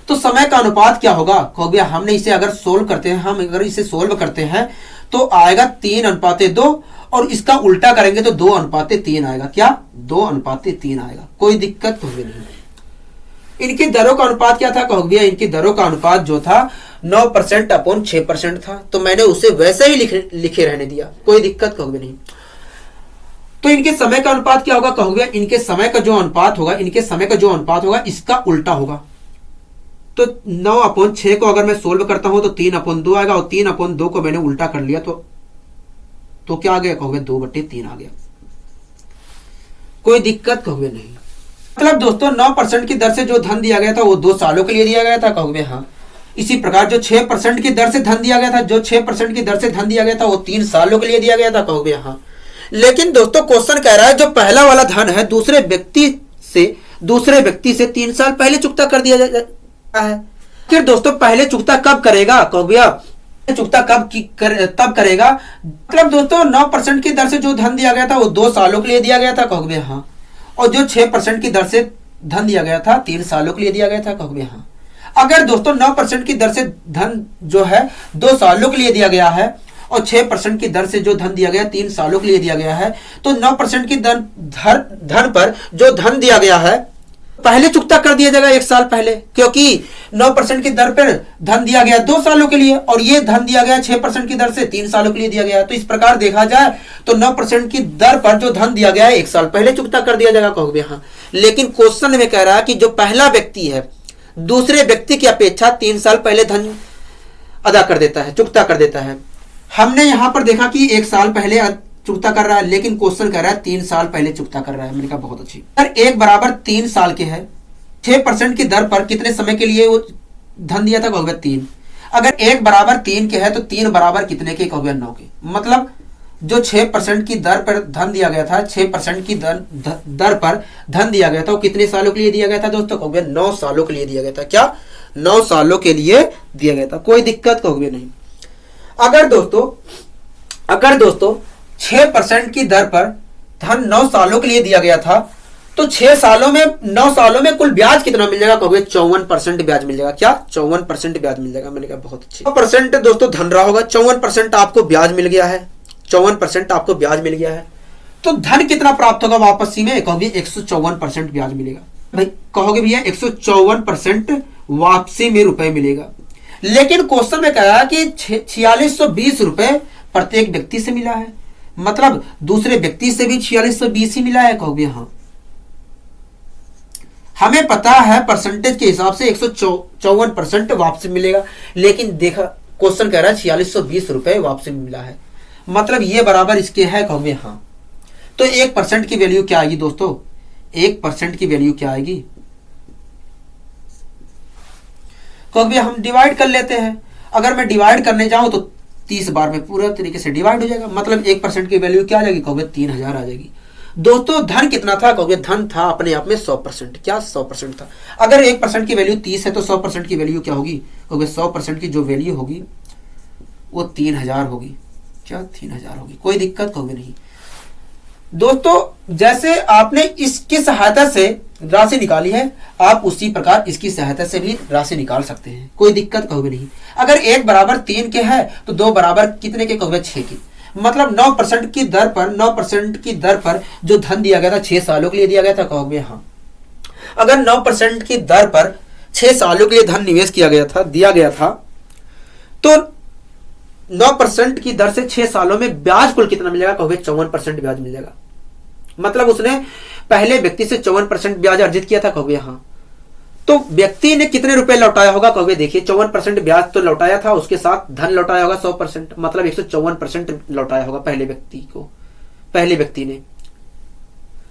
तो समय का अनुपात क्या होगा, कहोगे हमने इसे अगर सोल्व करते हैं, हम अगर इसे सोल्व करते हैं तो आएगा 3:2, और इसका उल्टा करेंगे तो 2:3 आएगा। क्या? 2:3 आएगा, कोई दिक्कत कहोगे नहीं। इनकी दरों का अनुपात क्या था, कहोगे इनकी दरों का अनुपात जो था 9%/6% था, तो मैंने उसे वैसे ही लिखे रहने दिया, कोई दिक्कत कहोगे नहीं। तो इनके समय का अनुपात क्या होगा, कहोगे इनके समय का जो अनुपात होगा इसका उल्टा होगा। तो 9/6 को अगर मैं सोल्व करता हूं तो 3/2 आएगा, और 3/2 को मैंने उल्टा कर लिया तो क्या आ गया, कहोगे 2/3 आ गया, कोई दिक्कत कहोगे नहीं। मतलब दोस्तों 9% की दर से जो धन दिया गया था वो 2 सालों के लिए दिया गया था, कहोगे हाँ। इसी प्रकार जो 6% की दर से धन दिया गया था, वो 3 सालों के लिए दिया गया था, कहोगे हाँ। लेकिन दोस्तों क्वेश्चन कह रहा है जो पहला वाला धन है दूसरे व्यक्ति से 3 साल पहले चुकता कर दिया जाता है। फिर दोस्तों पहले चुकता कब करेगा, कहोगे चुकता तब करेगा, मतलब दोस्तों 9% की दर से जो धन दिया गया था वो 2 सालों के लिए दिया गया था, कहोगे हाँ। और जो 6% की दर से धन दिया गया था 3 सालों के लिए दिया गया था, कहोगे हाँ। अगर दोस्तों 9% की दर से धन जो है 2 सालों के लिए दिया गया है और 6% की दर से जो धन दिया गया 3 सालों के लिए दिया गया है, तो 9% की धन पर जो धन दिया गया है पहले चुकता कर दिया जाएगा 1 साल पहले, क्योंकि 9% की दर पर धन दिया गया 2 सालों के लिए और ये धन दिया गया 6% की दर से 3 सालों के लिए दिया गया। तो इस प्रकार देखा जाए तो 9% की दर पर जो धन दिया गया है 1 साल पहले चुकता कर दिया जाएगा, कहोगे हाँ। लेकिन क्वेश्चन में कह रहा है कि जो पहला व्यक्ति है दूसरे व्यक्ति की अपेक्षा 3 साल पहले धन अदा कर देता है, चुकता कर देता है। हमने यहां पर देखा कि 1 साल पहले चुकता कर रहा है, लेकिन क्वेश्चन कह रहा है 3 साल पहले चुकता कर रहा है। मैंने कहा बहुत अच्छी। अगर 1 बराबर 3 साल के है, 6% की दर पर कितने समय के लिए वो धन दिया था, कहोगे 3। अगर 1 बराबर 3 के है तो 3 बराबर कितने के, कहोगे 9 के। मतलब जो 6% की दर पर धन दिया गया था, 6% की दर पर धन दिया गया था, वो कितने सालों के लिए दिया गया था दोस्तों, कहोगे 9 सालों के लिए दिया गया था। क्या? 9 सालों के लिए दिया गया था, कोई दिक्कत कहोगे नहीं। अगर दोस्तों 6% की दर पर धन 9 सालों के लिए दिया गया था, तो 9 सालों में कुल ब्याज कितना मिल जाएगा, कहोगे 54% ब्याज मिल जाएगा। क्या? 54% ब्याज मिल जाएगा। मैंने कहा बहुत अच्छी। 9% दोस्तों धन रहा होगा, 54% आपको ब्याज मिल गया है, 54% आपको ब्याज मिल गया है। तो धन कितना प्राप्त होगा वापसी में? कहोगे 154% ब्याज मिलेगा। भाई कहोगे भैया 154% वापसी में रुपए मिलेगा, लेकिन क्वेश्चन में कहा कि 4620 रुपए प्रत्येक व्यक्ति से मिला है, मतलब दूसरे व्यक्ति से भी 4620 ही मिला है। कहोगे हाँ, हमें पता है परसेंटेज के हिसाब से 154% वापसी मिलेगा, लेकिन देखा क्वेश्चन कह रहा है 4620 रुपए वापसी मिला है, मतलब ये बराबर इसके है। कहोगे हाँ, तो 1% की वैल्यू क्या आएगी दोस्तों? 1% की वैल्यू क्या आएगी? कहोगे हम डिवाइड कर लेते हैं। अगर मैं डिवाइड करने जाऊं तो 30 बार में पूरा तरीके से डिवाइड हो जाएगा, मतलब 1% की वैल्यू क्या आ जाएगी? कहोगे 3000 आ जाएगी। दोस्तों धन कितना था? कहोगे धन था अपने आप में 100%। क्या 100% था? अगर 1% की वैल्यू 30 है तो 100% की वैल्यू क्या होगी? कहोगे 100% की जो वैल्यू होगी वो 3000 होगी। क्या 3000 होगी? कोई दिक्कत? कहोगे नहीं। दोस्तों जैसे आपने इसकी सहायता से राशि निकाली है, आप उसी प्रकार इसकी सहायता से भी राशि निकाल सकते हैं, कोई दिक्कत? कहोगे नहीं। अगर 1 बराबर 3 के है तो 2 बराबर कितने के? कहोगे 6 के। मतलब 9% की दर पर जो धन दिया गया था 6 सालों के लिए दिया गया था। कहोगे हाँ, अगर 9% की दर पर 6 सालों के लिए धन निवेश दिया गया था तो 9% की दर से 6 सालों में ब्याज कुल कितना मिलेगा? कहोगे 54% ब्याज मिल जाएगा, मतलब उसने पहले व्यक्ति से 54% ब्याज अर्जित किया था। कहोगे हाँ, तो व्यक्ति ने कितने रुपए लौटाया होगा? कहोगे देखिए 54% ब्याज तो लौटाया था, उसके साथ धन लौटाया होगा 100%, मतलब 154% लौटाया होगा पहले व्यक्ति ने।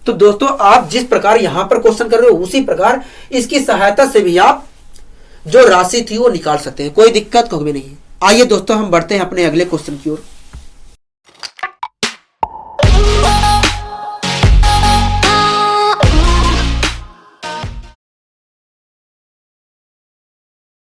तो दोस्तों आप जिस प्रकार यहां पर क्वेश्चन कर रहे हो उसी प्रकार इसकी सहायता से भी आप जो राशि थी वो निकाल सकते हैं, कोई दिक्कत? कहोगे नहीं। आइए दोस्तों हम बढ़ते हैं अपने अगले क्वेश्चन की ओर।